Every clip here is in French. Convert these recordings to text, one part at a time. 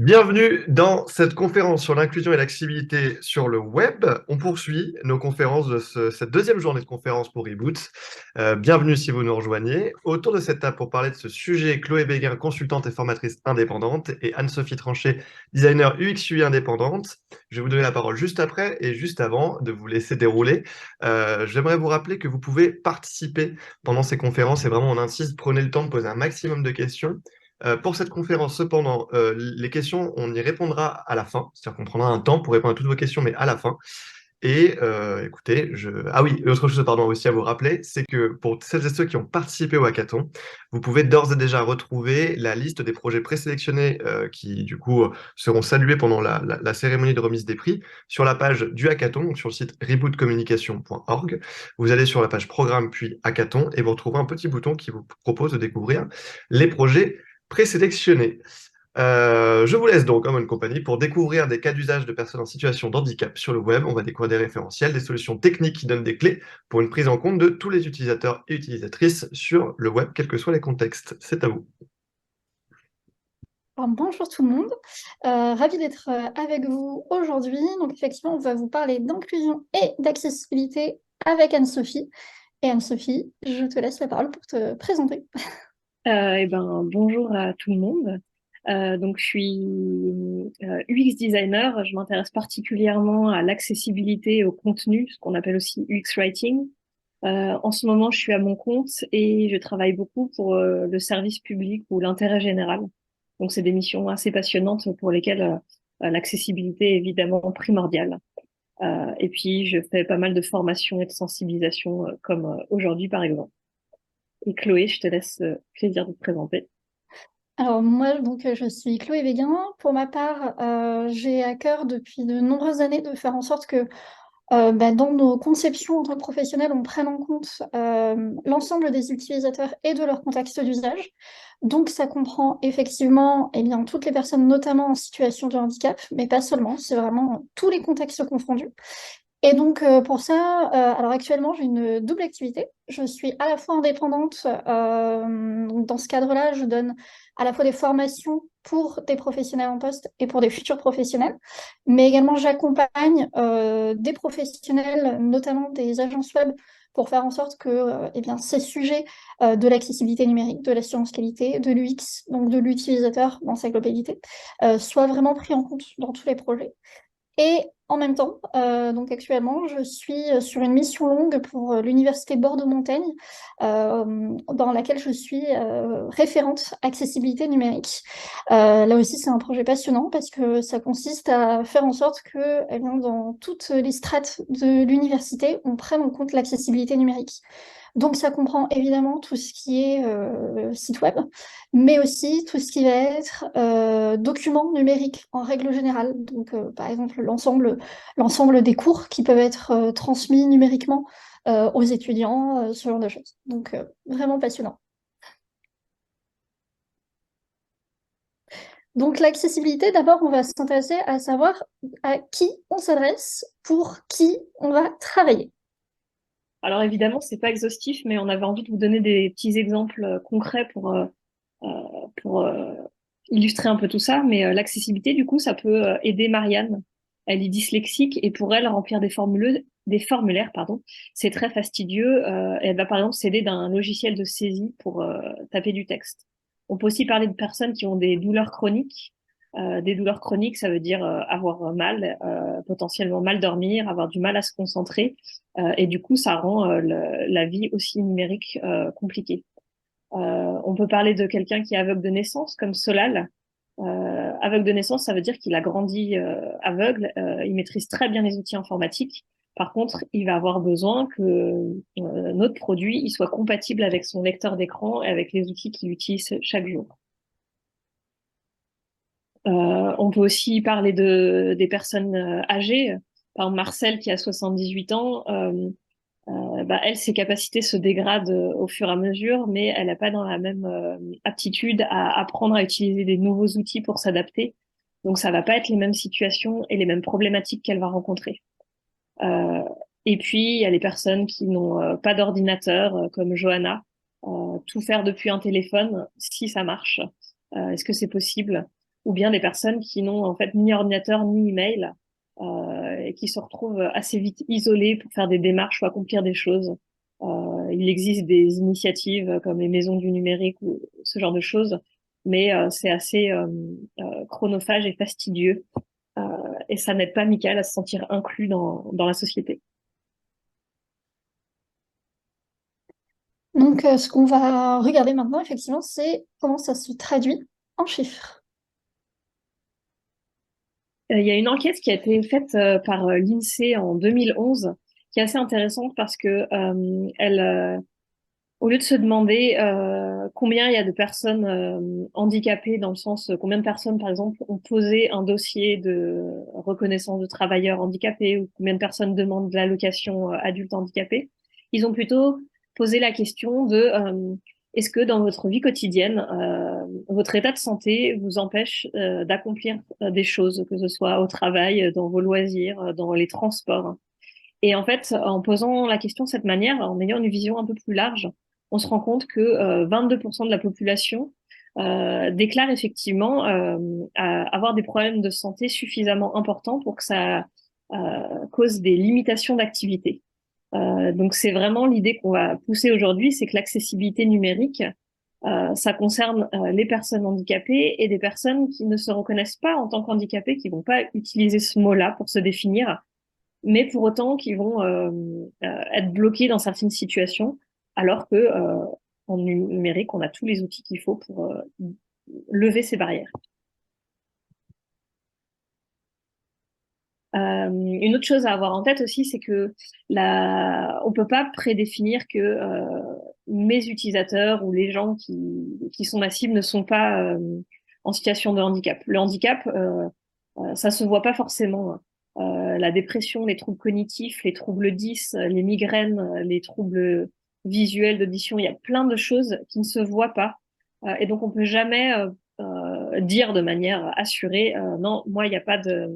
Bienvenue dans cette conférence sur l'inclusion et l'accessibilité sur le web. On poursuit nos conférences de cette deuxième journée de conférence pour Reboot. Bienvenue si vous nous rejoignez. Autour de cette table pour parler de ce sujet, Chloé Béguin, consultante et formatrice indépendante, et Anne-Sophie Tranchet, designer UX UI indépendante. Je vais vous donner la parole juste après et juste avant de vous laisser dérouler. J'aimerais vous rappeler que vous pouvez participer pendant ces conférences et vraiment on insiste, prenez le temps de poser un maximum de questions. Pour cette conférence, cependant, les questions, on y répondra à la fin. C'est-à-dire qu'on prendra un temps pour répondre à toutes vos questions, mais à la fin. Et écoutez, ah oui, autre chose, pardon, aussi à vous rappeler, c'est que pour celles et ceux qui ont participé au hackathon, vous pouvez d'ores et déjà retrouver la liste des projets présélectionnés qui, du coup, seront salués pendant la cérémonie de remise des prix sur la page du hackathon, donc sur le site rebootcommunication.org. Vous allez sur la page programme puis hackathon et vous retrouverez un petit bouton qui vous propose de découvrir les projets présélectionnés. Je vous laisse donc en bonne compagnie pour découvrir des cas d'usage de personnes en situation de handicap sur le web. On va découvrir des référentiels, des solutions techniques qui donnent des clés pour une prise en compte de tous les utilisateurs et utilisatrices sur le web, quels que soient les contextes. C'est à vous. Alors, bonjour tout le monde, ravie d'être avec vous aujourd'hui. Donc effectivement, on va vous parler d'inclusion et d'accessibilité avec Anne-Sophie. Et Anne-Sophie, je te laisse la parole pour te présenter. Bonjour à tout le monde. Donc, je suis UX designer. Je m'intéresse particulièrement à l'accessibilité au contenu, ce qu'on appelle aussi UX writing. En ce moment, je suis à mon compte et je travaille beaucoup pour le service public ou l'intérêt général. Donc, c'est des missions assez passionnantes pour lesquelles l'accessibilité est évidemment primordiale. Et puis, je fais pas mal de formations et de sensibilisation, comme aujourd'hui, par exemple. Et Chloé, je te laisse plaisir de te présenter. Alors moi, donc, je suis Chloé Véguin. Pour ma part, j'ai à cœur depuis de nombreuses années de faire en sorte que dans nos conceptions en tant que professionnels, on prenne en compte l'ensemble des utilisateurs et de leur contexte d'usage. Donc, ça comprend effectivement eh bien, toutes les personnes, notamment en situation de handicap, mais pas seulement, c'est vraiment tous les contextes confondus. Et donc, pour ça, alors actuellement, j'ai une double activité. Je suis à la fois indépendante, donc dans ce cadre-là, je donne à la fois des formations pour des professionnels en poste et pour des futurs professionnels, mais également j'accompagne des professionnels, notamment des agences web, pour faire en sorte que eh bien, ces sujets de l'accessibilité numérique, de l'assurance qualité, de l'UX, donc de l'utilisateur dans sa globalité, soient vraiment pris en compte dans tous les projets. Et en même temps, donc actuellement, je suis sur une mission longue pour l'Université Bordeaux-Montaigne, dans laquelle je suis référente accessibilité numérique. Là aussi, c'est un projet passionnant parce que ça consiste à faire en sorte que, eh bien, dans toutes les strates de l'université, on prenne en compte l'accessibilité numérique. Donc, ça comprend évidemment tout ce qui est site web, mais aussi tout ce qui va être documents numériques en règle générale. Donc, par exemple, l'ensemble des cours qui peuvent être transmis numériquement aux étudiants, ce genre de choses. Donc, vraiment passionnant. Donc, l'accessibilité, d'abord, on va s'intéresser à savoir à qui on s'adresse, pour qui on va travailler. Alors évidemment, c'est pas exhaustif, mais on avait envie de vous donner des petits exemples concrets euh, pour illustrer un peu tout ça. Mais l'accessibilité, du coup, ça peut aider Marianne. Elle est dyslexique et pour elle, remplir des formulaires, pardon, c'est très fastidieux. Elle va par exemple s'aider d'un logiciel de saisie pour taper du texte. On peut aussi parler de personnes qui ont des douleurs chroniques. Des douleurs chroniques, ça veut dire avoir mal, potentiellement mal dormir, avoir du mal à se concentrer. Et du coup, ça rend la vie aussi numérique compliquée. On peut parler de quelqu'un qui est aveugle de naissance, comme Solal. Aveugle de naissance, ça veut dire qu'il a grandi aveugle. Il maîtrise très bien les outils informatiques. Par contre, il va avoir besoin que notre produit il soit compatible avec son lecteur d'écran et avec les outils qu'il utilise chaque jour. On peut aussi parler des personnes âgées. Par exemple, Marcel, qui a 78 ans, elle, ses capacités se dégradent au fur et à mesure, mais elle n'a pas dans la même aptitude à apprendre à utiliser des nouveaux outils pour s'adapter. Donc, ça va pas être les mêmes situations et les mêmes problématiques qu'elle va rencontrer. Euh, et puis, il y a les personnes qui n'ont pas d'ordinateur, comme Johanna. Tout faire depuis un téléphone, si ça marche. Est-ce que c'est possible? ou bien des personnes qui n'ont en fait ni ordinateur ni email et qui se retrouvent assez vite isolées pour faire des démarches ou accomplir des choses. Il existe des initiatives comme les maisons du numérique ou ce genre de choses, mais c'est assez chronophage et fastidieux euh, et ça n'aide pas Michael à se sentir inclus dans la société. Donc, ce qu'on va regarder maintenant, effectivement, c'est comment ça se traduit en chiffres. Il y a une enquête qui a été faite par l'INSEE en 2011 qui est assez intéressante parce que au lieu de se demander combien il y a de personnes handicapées, dans le sens combien de personnes, par exemple, ont posé un dossier de reconnaissance de travailleurs handicapés ou combien de personnes demandent de l'allocation adulte handicapé, ils ont plutôt posé la question de est-ce que dans votre vie quotidienne, votre état de santé vous empêche d'accomplir des choses, que ce soit au travail, dans vos loisirs, dans les transports. Et en fait, en posant la question de cette manière, en ayant une vision un peu plus large, on se rend compte que 22% de la population déclare effectivement avoir des problèmes de santé suffisamment importants pour que ça cause des limitations d'activité. Donc c'est vraiment l'idée qu'on va pousser aujourd'hui, c'est que l'accessibilité numérique, ça concerne les personnes handicapées et des personnes qui ne se reconnaissent pas en tant qu'handicapées, qui vont pas utiliser ce mot-là pour se définir, mais pour autant qui vont être bloqués dans certaines situations, alors que en numérique, on a tous les outils qu'il faut pour lever ces barrières. Une autre chose à avoir en tête aussi, c'est que on peut pas prédéfinir que mes utilisateurs ou les gens qui sont ma cible ne sont pas en situation de handicap. Le handicap, ça se voit pas forcément. La dépression, les troubles cognitifs, les troubles 10, les migraines, les troubles visuels, d'audition, il y a plein de choses qui ne se voient pas. Et donc, on peut jamais dire de manière assurée, non, moi, il n'y a pas de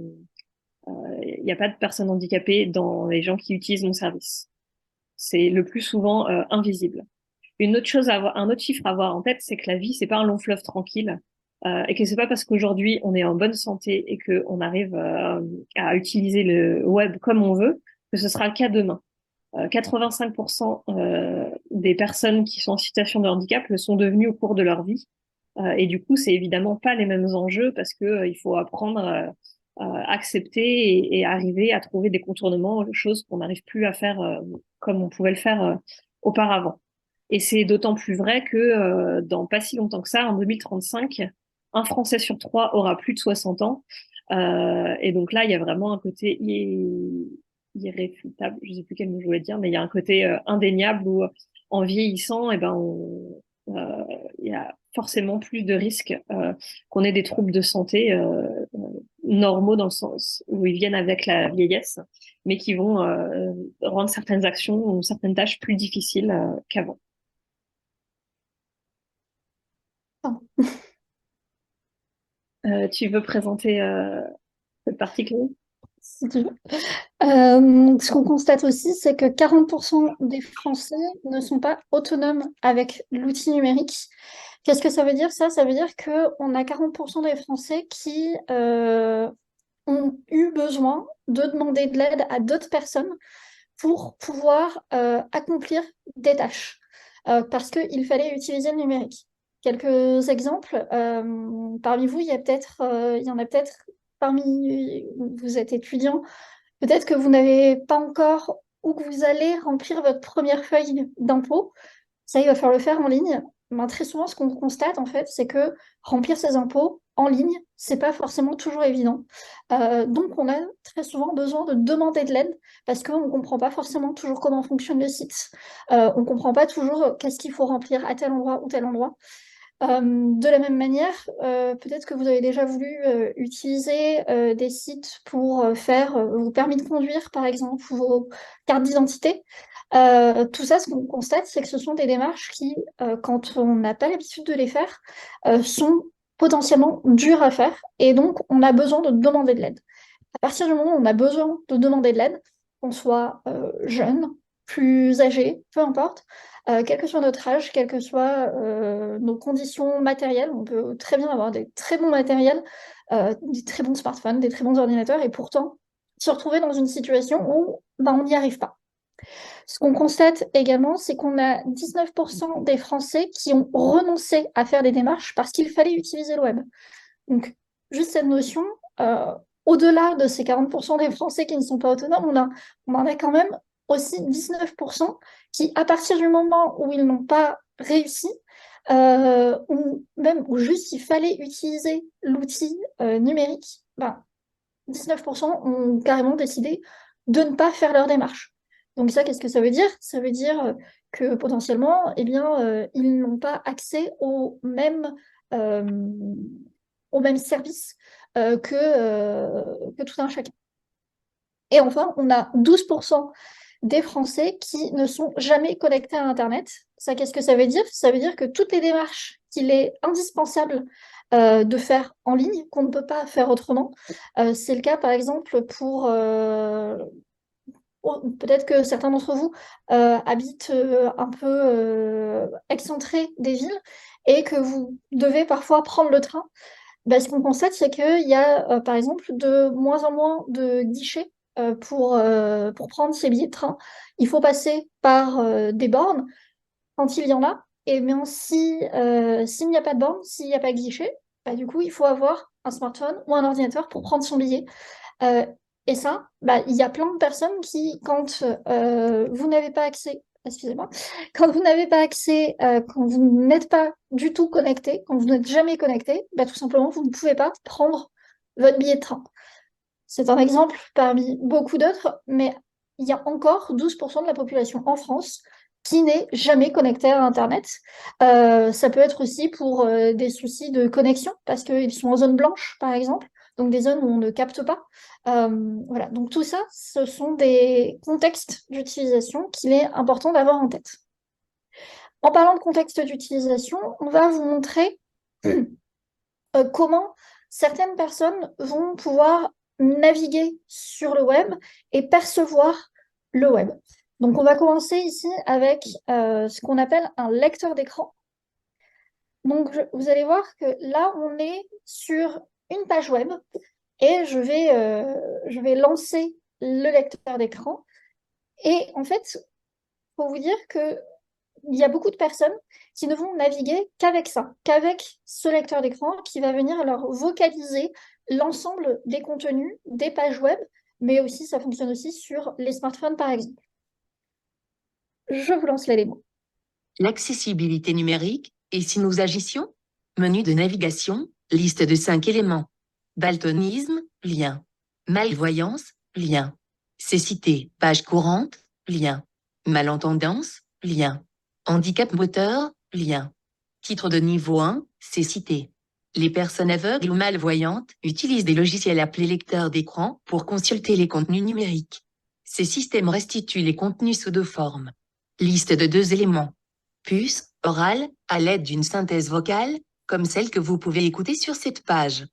personnes handicapées dans les gens qui utilisent mon service. C'est le plus souvent invisible. Une autre chose un autre chiffre à avoir en tête, c'est que la vie, c'est pas un long fleuve tranquille, et que c'est pas parce qu'aujourd'hui on est en bonne santé et qu'on arrive à utiliser le web comme on veut que ce sera le cas demain. 85% des personnes qui sont en situation de handicap le sont devenues au cours de leur vie. Et du coup, c'est évidemment pas les mêmes enjeux parce que il faut apprendre accepter et arriver à trouver des contournements, choses qu'on n'arrive plus à faire comme on pouvait le faire auparavant. Et c'est d'autant plus vrai que dans pas si longtemps que ça, en 2035, un Français sur trois aura plus de 60 ans. Et donc là, il y a vraiment un côté irréfutable, je sais plus quel mot je voulais dire, mais il y a un côté indéniable où en vieillissant, il y a forcément plus de risques qu'on ait des troubles de santé normaux dans le sens où ils viennent avec la vieillesse, mais qui vont rendre certaines actions ou certaines tâches plus difficiles qu'avant. Tu veux présenter cette partie, Chloé? Si tu veux. Ce qu'on constate aussi, c'est que 40% des Français ne sont pas autonomes avec l'outil numérique. Qu'est-ce que ça veut dire, ça? Ça veut dire qu'on a 40% des Français qui ont eu besoin de demander de l'aide à d'autres personnes pour pouvoir accomplir des tâches, parce qu'il fallait utiliser le numérique. Quelques exemples, parmi vous, il y en a peut-être parmi vous êtes étudiant, peut-être que vous n'avez pas encore ou que vous allez remplir votre première feuille d'impôt. Ça, il va falloir le faire en ligne. Ben, très souvent, ce qu'on constate, en fait, c'est que remplir ses impôts en ligne, c'est pas forcément toujours évident. Donc, on a très souvent besoin de demander de l'aide parce qu'on ne comprend pas forcément toujours comment fonctionne le site. On ne comprend pas toujours qu'est-ce qu'il faut remplir à tel endroit ou tel endroit. De la même manière, peut-être que vous avez déjà voulu utiliser des sites pour faire vos permis de conduire, par exemple, ou vos cartes d'identité. Tout ça, ce qu'on constate, c'est que ce sont des démarches qui, quand on n'a pas l'habitude de les faire, sont potentiellement dures à faire. Et donc, on a besoin de demander de l'aide. À partir du moment où on a besoin de demander de l'aide, qu'on soit jeune, plus âgés, peu importe, quel que soit notre âge, quelles que soient nos conditions matérielles. On peut très bien avoir des très bons matériels, des très bons smartphones, des très bons ordinateurs, et pourtant se retrouver dans une situation où ben, on n'y arrive pas. Ce qu'on constate également, c'est qu'on a 19% des Français qui ont renoncé à faire des démarches parce qu'il fallait utiliser le web. Donc, juste cette notion, au-delà de ces 40% des Français qui ne sont pas autonomes, on en a quand même aussi 19% qui, à partir du moment où ils n'ont pas réussi, ou même où juste il fallait utiliser l'outil numérique, ben, 19% ont carrément décidé de ne pas faire leur démarche. Donc ça, qu'est-ce que ça veut dire? Ça veut dire que potentiellement, eh bien, ils n'ont pas accès euh, aux mêmes services que tout un chacun. Et enfin, on a 12% des Français qui ne sont jamais connectés à Internet. Ça, qu'est-ce que ça veut dire? Ça veut dire que toutes les démarches qu'il est indispensable de faire en ligne, qu'on ne peut pas faire autrement, c'est le cas par exemple pour... peut-être que certains d'entre vous habitent un peu excentrés des villes et que vous devez parfois prendre le train. Ben, ce qu'on constate, c'est qu'il y a, par exemple, de moins en moins de guichets pour prendre ces billets de train. Il faut passer par des bornes quand il y en a. Et bien, s'il n'y a pas de borne, s'il n'y a pas de guichet, bah, du coup, il faut avoir un smartphone ou un ordinateur pour prendre son billet. Euh, et ça, bah, il y a plein de personnes qui, quand vous n'avez pas accès, excusez-moi, quand vous n'avez pas accès, quand vous n'êtes pas du tout connecté, quand vous n'êtes jamais connecté, bah, tout simplement, vous ne pouvez pas prendre votre billet de train. C'est un exemple parmi beaucoup d'autres, mais il y a encore 12% de la population en France qui n'est jamais connectée à Internet. Ça peut être aussi pour des soucis de connexion, parce qu'ils sont en zone blanche, par exemple, donc des zones où on ne capte pas. Voilà, donc tout ça, ce sont des contextes d'utilisation qu'il est important d'avoir en tête. En parlant de contexte d'utilisation, on va vous montrer comment certaines personnes vont pouvoir naviguer sur le web et percevoir le web. Donc, on va commencer ici avec ce qu'on appelle un lecteur d'écran. Donc, vous allez voir que là, on est sur une page web et je vais lancer le lecteur d'écran. Et en fait, il faut vous dire que il y a beaucoup de personnes qui ne vont naviguer qu'avec ça, qu'avec ce lecteur d'écran qui va venir leur vocaliser l'ensemble des contenus, des pages web, mais aussi ça fonctionne aussi sur les smartphones par exemple. Je vous lance l'élément. L'accessibilité numérique, et si nous agissions? Menu de navigation, liste de 5 éléments. Daltonisme, lien. Malvoyance, lien. Cécité, page courante, lien. Malentendance, lien. Handicap moteur, lien. Titre de niveau 1, cécité. Les personnes aveugles ou malvoyantes utilisent des logiciels appelés lecteurs d'écran pour consulter les contenus numériques. Ces systèmes restituent les contenus sous deux formes. Liste de 2 éléments. Puce, orale, à l'aide d'une synthèse vocale, comme celle que vous pouvez écouter sur cette page.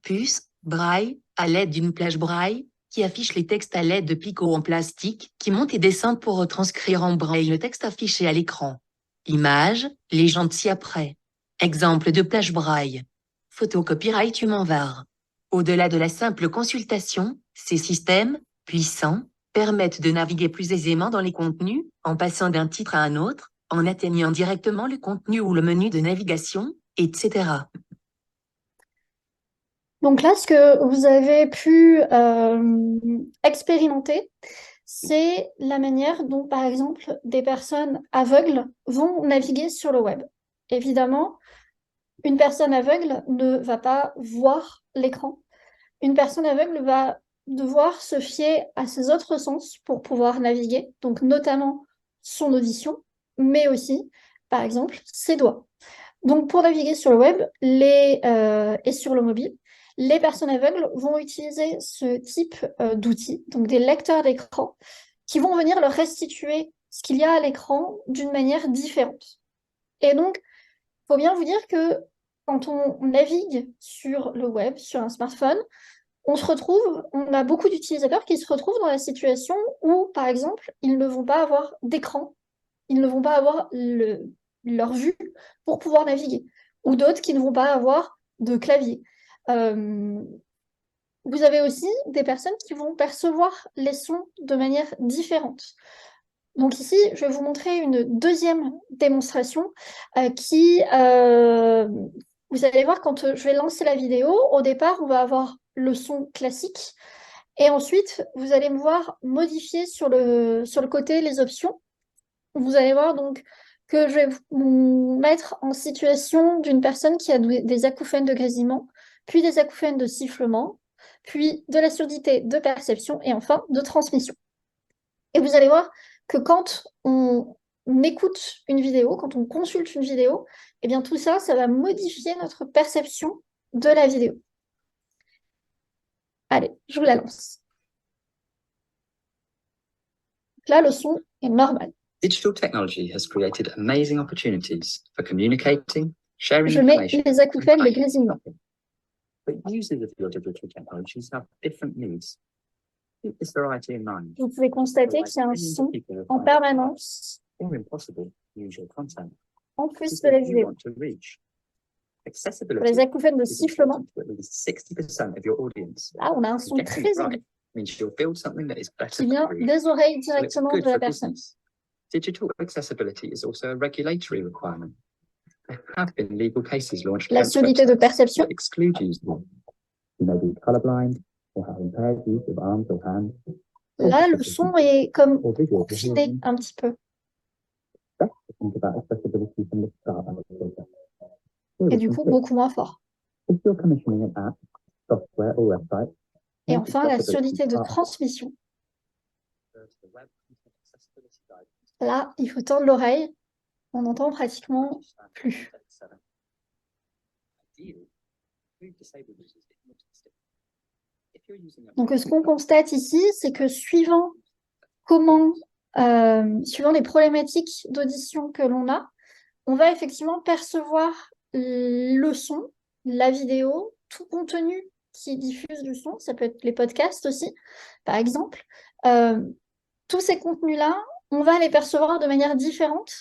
Puce, braille, à l'aide d'une plage braille, qui affiche les textes à l'aide de picots en plastique, qui montent et descendent pour retranscrire en braille le texte affiché à l'écran. Image, légende ci-après. Exemple de plage braille. Photo copyright Humanvar. Au-delà de la simple consultation, ces systèmes, puissants, permettent de naviguer plus aisément dans les contenus, en passant d'un titre à un autre, en atteignant directement le contenu ou le menu de navigation, etc. Donc là, ce que vous avez pu expérimenter, c'est la manière dont, par exemple, des personnes aveugles vont naviguer sur le web. Évidemment, une personne aveugle ne va pas voir l'écran. Une personne aveugle va devoir se fier à ses autres sens pour pouvoir naviguer, donc notamment son audition, mais aussi, par exemple, ses doigts. Donc pour naviguer sur le web et sur le mobile, les personnes aveugles vont utiliser ce type d'outils, donc des lecteurs d'écran, qui vont venir leur restituer ce qu'il y a à l'écran d'une manière différente. Et donc, il faut bien vous dire que quand on navigue sur le web, sur un smartphone, on a beaucoup d'utilisateurs qui se retrouvent dans la situation où, par exemple, ils ne vont pas avoir d'écran, ils ne vont pas avoir leur vue pour pouvoir naviguer, ou d'autres qui ne vont pas avoir de clavier. Vous avez aussi des personnes qui vont percevoir les sons de manière différente. Donc ici, je vais vous montrer une deuxième démonstration vous allez voir quand je vais lancer la vidéo, au départ, on va avoir le son classique et ensuite, vous allez me voir modifier sur le côté les options. Vous allez voir donc que je vais vous mettre en situation d'une personne qui a des acouphènes de grésillement, puis des acouphènes de sifflement, puis de la surdité de perception et enfin de transmission. Et vous allez voir que quand on écoute une vidéo, quand on consulte une vidéo, eh bien tout ça, ça va modifier notre perception de la vidéo. Allez, je vous la lance. Là, le son est normal. Digital technology has created amazing opportunities for communicating, sharing Je mets information, les acouphènes de grésillement. but users of your digital technologies have different needs. Keep this variety in mind. Vous pouvez constater qu'il y a un son en permanence Or impossible to use your content. en plus People de la you vidéo. want to reach. Pour Accessibility les acouphènes de is sifflement, important to at least 60% of your audience. là, on a un And son getting très it right aigu means you'll build something that is better qui vient for you. des oreilles So it's directement good de la for personne. business. Digital accessibility is also a regulatory requirement. There have been legal cases launched La against surdité de websites perception, that exclude users. You may be colorblind or have impaired use of arms or hands. là, le son est comme Or visual confiné disability. un petit peu. Best to think about accessibility from the start of the process. Et du coup, beaucoup moins fort. If you're commissioning an app, software or website, Et make enfin, la accessibility surdité de part of transmission. the web content accessibility guide. Là, il faut tendre l'oreille. On n'entend pratiquement plus. Donc, ce qu'on constate ici, c'est que suivant les problématiques d'audition que l'on a, on va effectivement percevoir le son, la vidéo, tout contenu qui diffuse du son. Ça peut être les podcasts aussi, par exemple. Tous ces contenus-là, on va les percevoir de manière différente.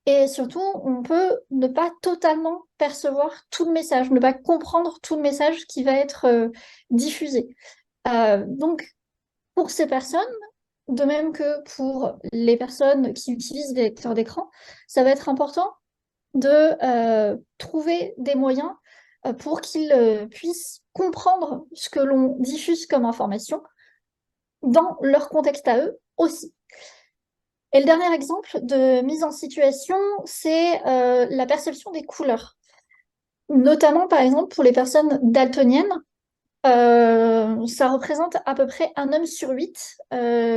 Et surtout, on peut ne pas totalement percevoir tout le message, ne pas comprendre tout le message qui va être diffusé. Donc, pour ces personnes, de même que pour les personnes qui utilisent des lecteurs d'écran, ça va être important de trouver des moyens pour qu'ils puissent comprendre ce que l'on diffuse comme information dans leur contexte à eux aussi. Et le dernier exemple de mise en situation, c'est la perception des couleurs. Notamment, par exemple, pour les personnes daltoniennes, ça représente à peu près 1 homme sur 8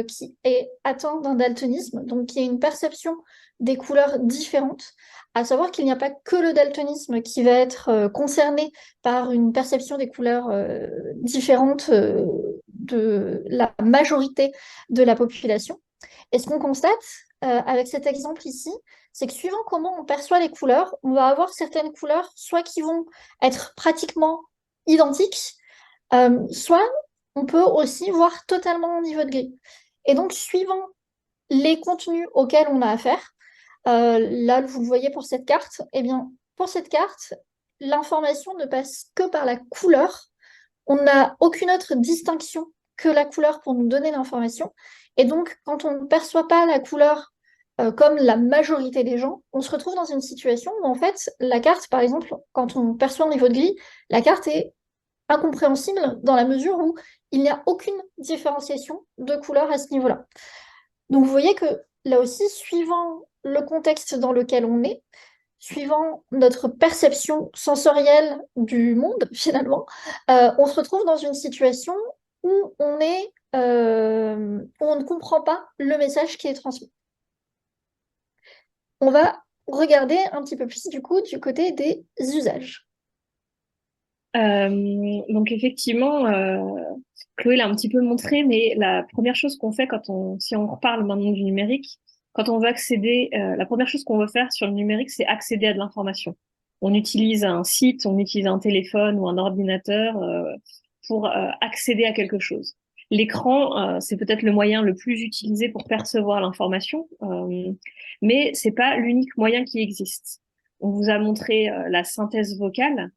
qui est atteint d'un daltonisme, donc qui a une perception des couleurs différentes. À savoir qu'il n'y a pas que le daltonisme qui va être concerné par une perception des couleurs différentes de la majorité de la population. Et ce qu'on constate avec cet exemple ici, c'est que suivant comment on perçoit les couleurs, on va avoir certaines couleurs soit qui vont être pratiquement identiques, soit on peut aussi voir totalement au niveau de gris. Et donc, suivant les contenus auxquels on a affaire, là, vous le voyez pour cette carte, eh bien, pour cette carte, l'information ne passe que par la couleur. On n'a aucune autre distinction que la couleur pour nous donner l'information. Et donc, quand on ne perçoit pas la couleur comme la majorité des gens, on se retrouve dans une situation où, en fait, la carte, par exemple, quand on perçoit au niveau de gris, la carte est incompréhensible dans la mesure où il n'y a aucune différenciation de couleur à ce niveau-là. Donc, vous voyez que là aussi, suivant le contexte dans lequel on est, suivant notre perception sensorielle du monde, finalement, on se retrouve dans une situation où on ne comprend pas le message qui est transmis. On va regarder un petit peu plus du coup du côté des usages. Donc effectivement, Chloé l'a un petit peu montré, mais la première chose qu'on fait si on reparle maintenant du numérique, quand on veut accéder, la première chose qu'on veut faire sur le numérique, c'est accéder à de l'information. On utilise un site, on utilise un téléphone ou un ordinateur, pour accéder à quelque chose. L'écran, c'est peut-être le moyen le plus utilisé pour percevoir l'information, mais c'est pas l'unique moyen qui existe. On vous a montré la synthèse vocale.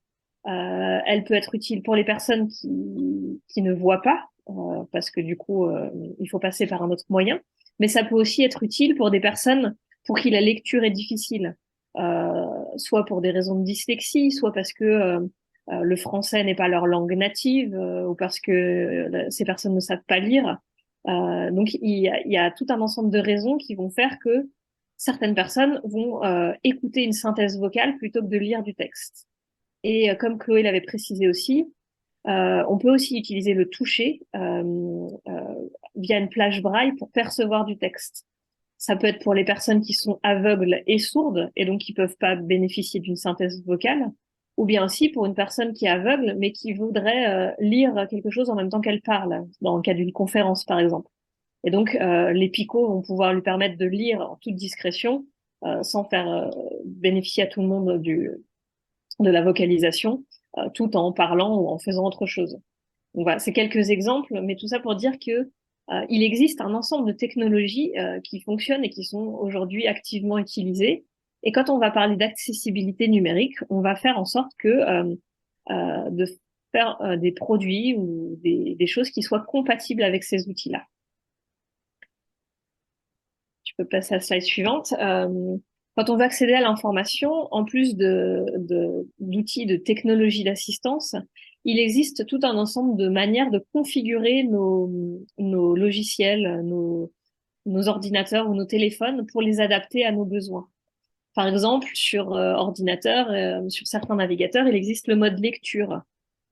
Elle peut être utile pour les personnes qui ne voient pas, parce que du coup, il faut passer par un autre moyen. Mais ça peut aussi être utile pour des personnes pour qui la lecture est difficile, soit pour des raisons de dyslexie, soit parce que le français n'est pas leur langue native, ou parce que ces personnes ne savent pas lire. Donc, il y a tout un ensemble de raisons qui vont faire que certaines personnes vont écouter une synthèse vocale plutôt que de lire du texte. Et comme Chloé l'avait précisé aussi, on peut aussi utiliser le toucher via une plage braille pour percevoir du texte. Ça peut être pour les personnes qui sont aveugles et sourdes et donc qui peuvent pas bénéficier d'une synthèse vocale, ou bien aussi pour une personne qui est aveugle mais qui voudrait lire quelque chose en même temps qu'elle parle, dans le cas d'une conférence par exemple. Et donc les picots vont pouvoir lui permettre de lire en toute discrétion sans faire bénéficier à tout le monde de la vocalisation, tout en parlant ou en faisant autre chose. Donc voilà, c'est quelques exemples, mais tout ça pour dire que il existe un ensemble de technologies qui fonctionnent et qui sont aujourd'hui activement utilisées. Et quand on va parler d'accessibilité numérique, on va faire en sorte que de faire des produits ou des choses qui soient compatibles avec ces outils-là. Tu peux passer à la slide suivante. Quand on veut accéder à l'information, en plus d'outils de technologie d'assistance, il existe tout un ensemble de manières de configurer nos logiciels, nos ordinateurs ou nos téléphones pour les adapter à nos besoins. Par exemple, sur ordinateur, sur certains navigateurs, il existe le mode lecture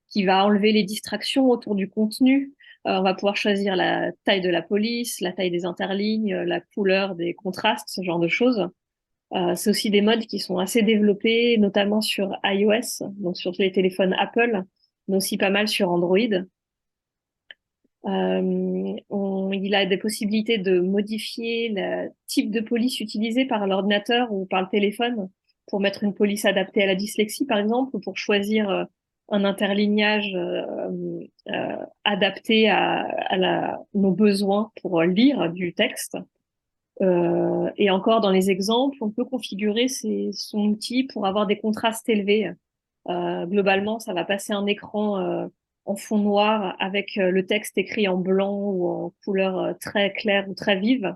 qui va enlever les distractions autour du contenu. On va pouvoir choisir la taille de la police, la taille des interlignes, la couleur des contrastes, ce genre de choses. C'est aussi des modes qui sont assez développés, notamment sur iOS, donc sur les téléphones Apple, mais aussi pas mal sur Android. Il a des possibilités de modifier le type de police utilisée par l'ordinateur ou par le téléphone pour mettre une police adaptée à la dyslexie, par exemple, ou pour choisir un interlignage adapté à nos besoins pour lire du texte. Et encore dans les exemples, on peut configurer son outil pour avoir des contrastes élevés. Globalement, ça va passer un écran en fond noir avec le texte écrit en blanc ou en couleur très claire ou très vive.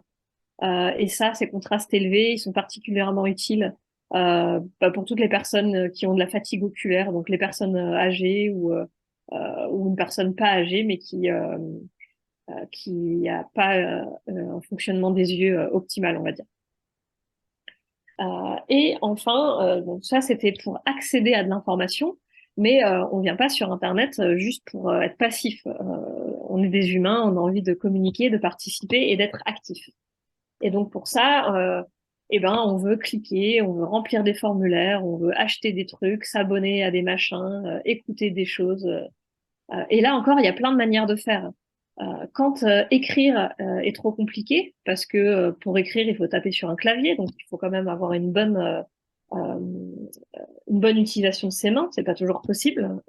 Et ça, ces contrastes élevés, ils sont particulièrement utiles pour toutes les personnes qui ont de la fatigue oculaire, donc les personnes âgées ou une personne pas âgée, mais qui a pas un fonctionnement des yeux optimal, on va dire. Et enfin, donc ça c'était pour accéder à de l'information, mais on vient pas sur Internet juste pour être passif. On est des humains, on a envie de communiquer, de participer et d'être actif. Et donc pour ça, on veut cliquer, on veut remplir des formulaires, on veut acheter des trucs, s'abonner à des machins, écouter des choses. Et là encore, il y a plein de manières de faire. Quand écrire est trop compliqué, parce que pour écrire, il faut taper sur un clavier, donc il faut quand même avoir une bonne utilisation de ses mains, c'est pas toujours possible.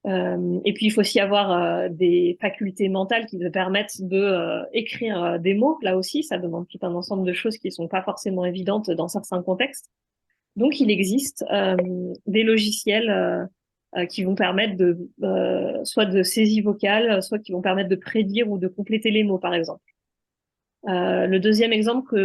Et puis il faut aussi avoir des facultés mentales qui te permettent de écrire des mots. Là aussi, ça demande tout un ensemble de choses qui sont pas forcément évidentes dans certains contextes. Donc il existe des logiciels qui vont permettre soit de saisie vocale, soit qui vont permettre de prédire ou de compléter les mots, par exemple. Le deuxième exemple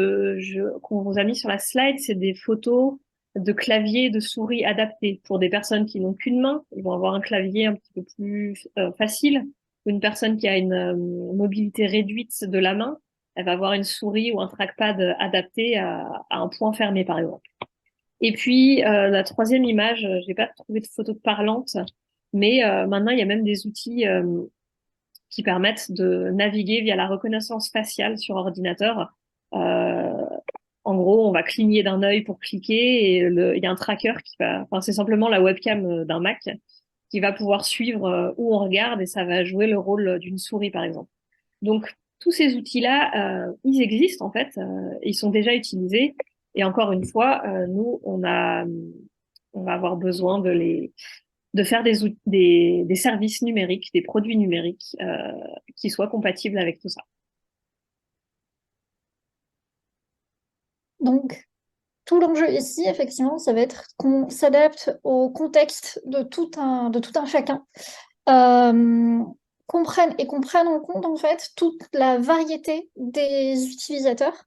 qu'on vous a mis sur la slide, c'est des photos de clavier et de souris adaptés pour des personnes qui n'ont qu'une main. Ils vont avoir un clavier un petit peu plus facile. Une personne qui a une mobilité réduite de la main, elle va avoir une souris ou un trackpad adapté à un point fermé, par exemple. Et puis, la troisième image, j'ai pas trouvé de photo parlante, mais maintenant, il y a même des outils qui permettent de naviguer via la reconnaissance faciale sur ordinateur. En gros, on va cligner d'un œil pour cliquer et il y a un tracker c'est simplement la webcam d'un Mac qui va pouvoir suivre où on regarde et ça va jouer le rôle d'une souris, par exemple. Donc, tous ces outils-là, ils existent en fait, ils sont déjà utilisés. Et encore une fois, nous, on va avoir besoin de de faire des services numériques, des produits numériques qui soient compatibles avec tout ça. Donc, tout l'enjeu ici, effectivement, ça va être qu'on s'adapte au contexte de tout un chacun, qu'on prenne en compte, en fait, toute la variété des utilisateurs.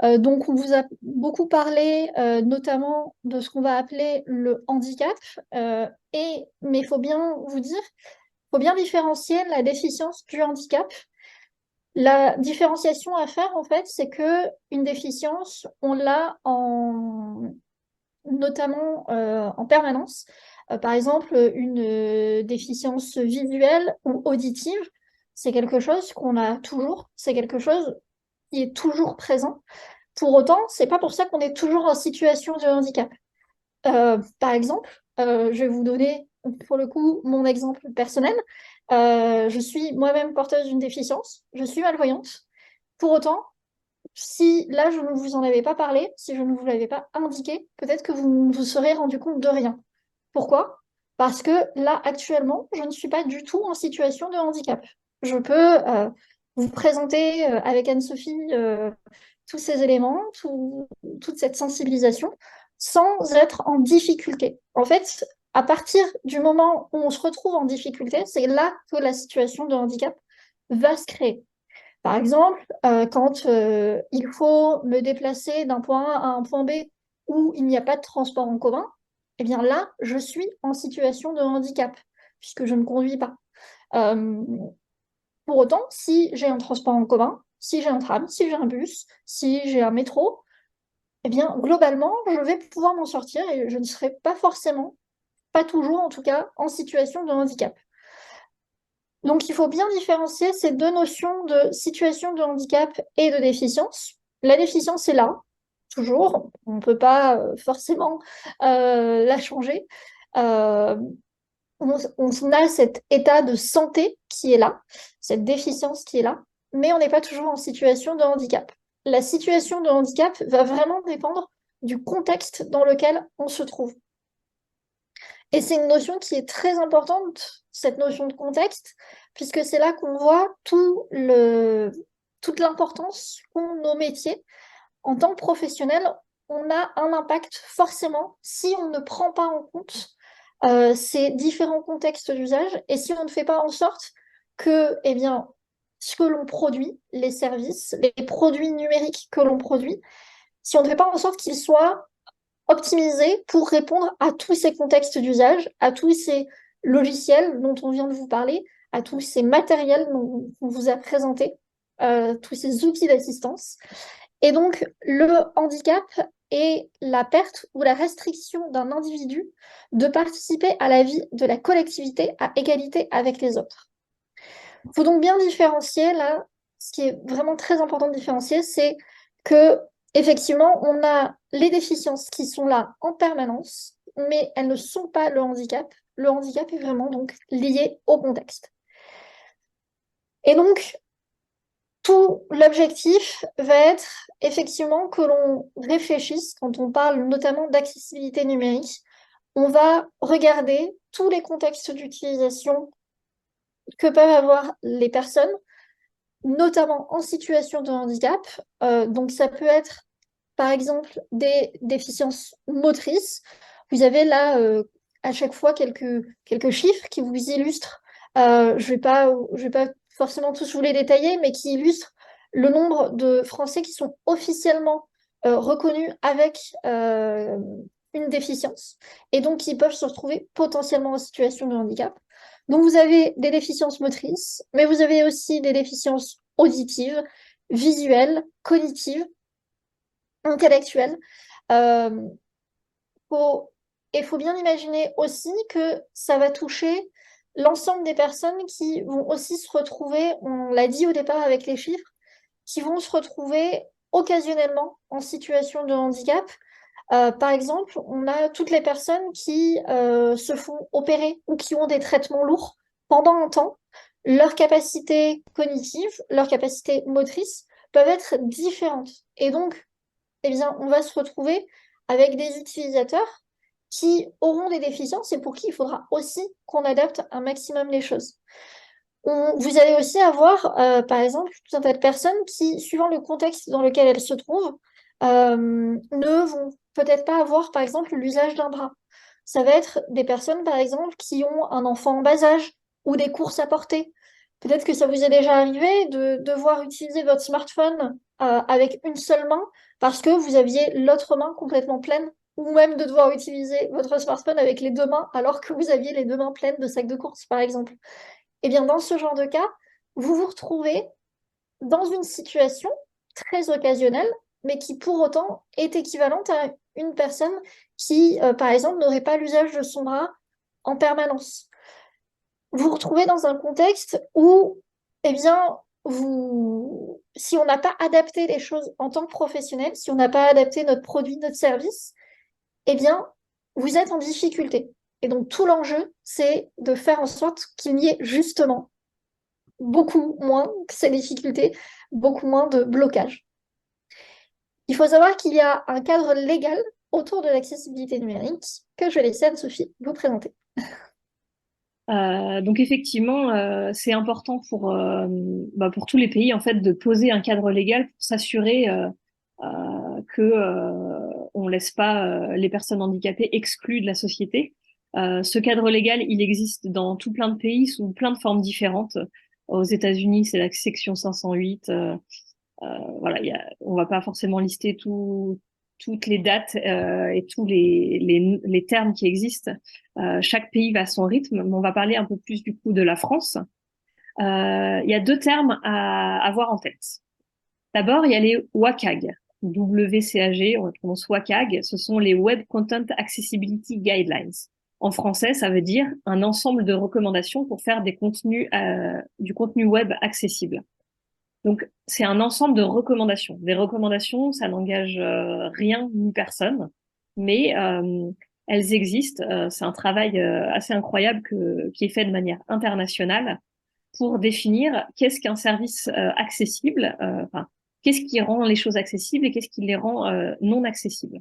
Donc, on vous a beaucoup parlé, notamment de ce qu'on va appeler le handicap, mais il faut bien vous dire, faut bien différencier la déficience du handicap. La différenciation à faire, en fait, c'est que une déficience, on l'a notamment en permanence. Par exemple, une déficience visuelle ou auditive, c'est quelque chose qu'on a toujours, c'est quelque chose qui est toujours présent. Pour autant, c'est pas pour ça qu'on est toujours en situation de handicap. Par exemple, je vais vous donner pour le coup mon exemple personnel. Je suis moi-même porteuse d'une déficience, je suis malvoyante. Pour autant, si là je ne vous en avais pas parlé, si je ne vous l'avais pas indiqué, peut-être que vous ne vous serez rendu compte de rien. Pourquoi? Parce que là, actuellement, je ne suis pas du tout en situation de handicap. Je peux vous présenter avec Anne-Sophie tous ces éléments, toute cette sensibilisation, sans être en difficulté. En fait, à partir du moment où on se retrouve en difficulté, c'est là que la situation de handicap va se créer. Par exemple, quand il faut me déplacer d'un point A à un point B où il n'y a pas de transport en commun, eh bien là, je suis en situation de handicap, puisque je ne conduis pas. Euh, pour autant, si j'ai un transport en commun, si j'ai un tram, si j'ai un bus, si j'ai un métro, eh bien, globalement, je vais pouvoir m'en sortir et je ne serai pas forcément, pas toujours en tout cas, en situation de handicap. Donc, il faut bien différencier ces deux notions de situation de handicap et de déficience. La déficience est là, toujours. On ne peut pas forcément la changer. Euh, on a cet état de santé qui est là, cette déficience qui est là, mais on n'est pas toujours en situation de handicap. La situation de handicap va vraiment dépendre du contexte dans lequel on se trouve. Et c'est une notion qui est très importante, cette notion de contexte, puisque c'est là qu'on voit toute l'importance qu'ont nos métiers. En tant que professionnel, on a un impact forcément si on ne prend pas en compte ces différents contextes d'usage et si on ne fait pas en sorte que, eh bien, ce que l'on produit, les services, les produits numériques que l'on produit, si on ne fait pas en sorte qu'ils soient optimisé pour répondre à tous ces contextes d'usage, à tous ces logiciels dont on vient de vous parler, à tous ces matériels dont on vous a présenté, tous ces outils d'assistance. Et donc, le handicap est la perte ou la restriction d'un individu de participer à la vie de la collectivité à égalité avec les autres. Il faut donc bien différencier là, ce qui est vraiment très important de différencier, c'est que effectivement, on a les déficiences qui sont là en permanence, mais elles ne sont pas le handicap. Le handicap est vraiment donc lié au contexte. Et donc, tout l'objectif va être effectivement que l'on réfléchisse, quand on parle notamment d'accessibilité numérique, on va regarder tous les contextes d'utilisation que peuvent avoir les personnes, notamment en situation de handicap. Donc ça peut être, par exemple, des déficiences motrices. Vous avez là, à chaque fois, quelques chiffres qui vous illustrent. Je vais pas forcément tous vous les détailler, mais qui illustrent le nombre de Français qui sont officiellement reconnus avec une déficience et donc qui peuvent se retrouver potentiellement en situation de handicap. Donc vous avez des déficiences motrices, mais vous avez aussi des déficiences auditives, visuelles, cognitives, intellectuelles. Euh, il faut bien imaginer aussi que ça va toucher l'ensemble des personnes qui vont aussi se retrouver, on l'a dit au départ avec les chiffres, qui vont se retrouver occasionnellement en situation de handicap. Par exemple, on a toutes les personnes qui se font opérer ou qui ont des traitements lourds pendant un temps. Leurs capacités cognitives, leurs capacités motrices peuvent être différentes. Et donc, eh bien, on va se retrouver avec des utilisateurs qui auront des déficiences et pour qui il faudra aussi qu'on adapte un maximum les choses. Vous allez aussi avoir, par exemple, tout un tas de personnes qui, suivant le contexte dans lequel elles se trouvent, ne vont peut-être pas avoir, par exemple, l'usage d'un bras. Ça va être des personnes, par exemple, qui ont un enfant en bas âge ou des courses à porter. Peut-être que ça vous est déjà arrivé de devoir utiliser votre smartphone avec une seule main parce que vous aviez l'autre main complètement pleine, ou même de devoir utiliser votre smartphone avec les deux mains alors que vous aviez les deux mains pleines de sacs de courses, par exemple. Eh bien, dans ce genre de cas, vous vous retrouvez dans une situation très occasionnelle, mais qui pour autant est équivalente à une personne qui, par exemple, n'aurait pas l'usage de son bras en permanence. Vous vous retrouvez dans un contexte où, eh bien, si on n'a pas adapté les choses en tant que professionnel, si on n'a pas adapté notre produit, notre service, eh bien, vous êtes en difficulté. Et donc, tout l'enjeu, c'est de faire en sorte qu'il n'y ait justement beaucoup moins que ces difficultés, beaucoup moins de blocages. Il faut savoir qu'il y a un cadre légal autour de l'accessibilité numérique que je vais laisser Anne-Sophie vous présenter. Donc effectivement, c'est important pour tous les pays en fait de poser un cadre légal pour s'assurer que on laisse pas les personnes handicapées exclues de la société. Ce cadre légal, il existe dans tout plein de pays sous plein de formes différentes. Aux États-Unis, c'est la section 508. Voilà, on va pas forcément lister toutes les dates et tous les termes qui existent. Chaque pays va à son rythme, mais on va parler un peu plus du coup de la France. Il y a deux termes à avoir en tête. D'abord, il y a les WCAG. WCAG, on le prononce WCAG, ce sont les Web Content Accessibility Guidelines. En français, ça veut dire un ensemble de recommandations pour faire du contenu web accessible. Donc, c'est un ensemble de recommandations. Des recommandations, ça n'engage rien ni personne, mais elles existent. C'est un travail assez incroyable qui est fait de manière internationale pour définir qu'est-ce qu'un service accessible, qu'est-ce qui rend les choses accessibles et qu'est-ce qui les rend non accessibles.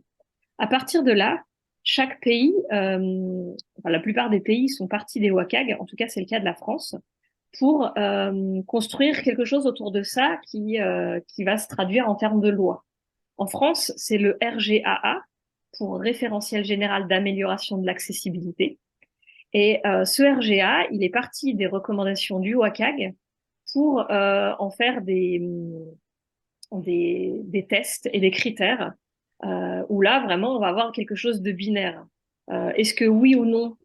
À partir de là, chaque pays, la plupart des pays sont partis des WCAG, en tout cas c'est le cas de la France, pour construire quelque chose autour de ça qui va se traduire en termes de loi. En France, c'est le RGAA, pour Référentiel général d'amélioration de l'accessibilité. Et ce RGA, il est parti des recommandations du WCAG pour en faire des tests et des critères où là, vraiment, on va avoir quelque chose de binaire. Est-ce que oui ou non,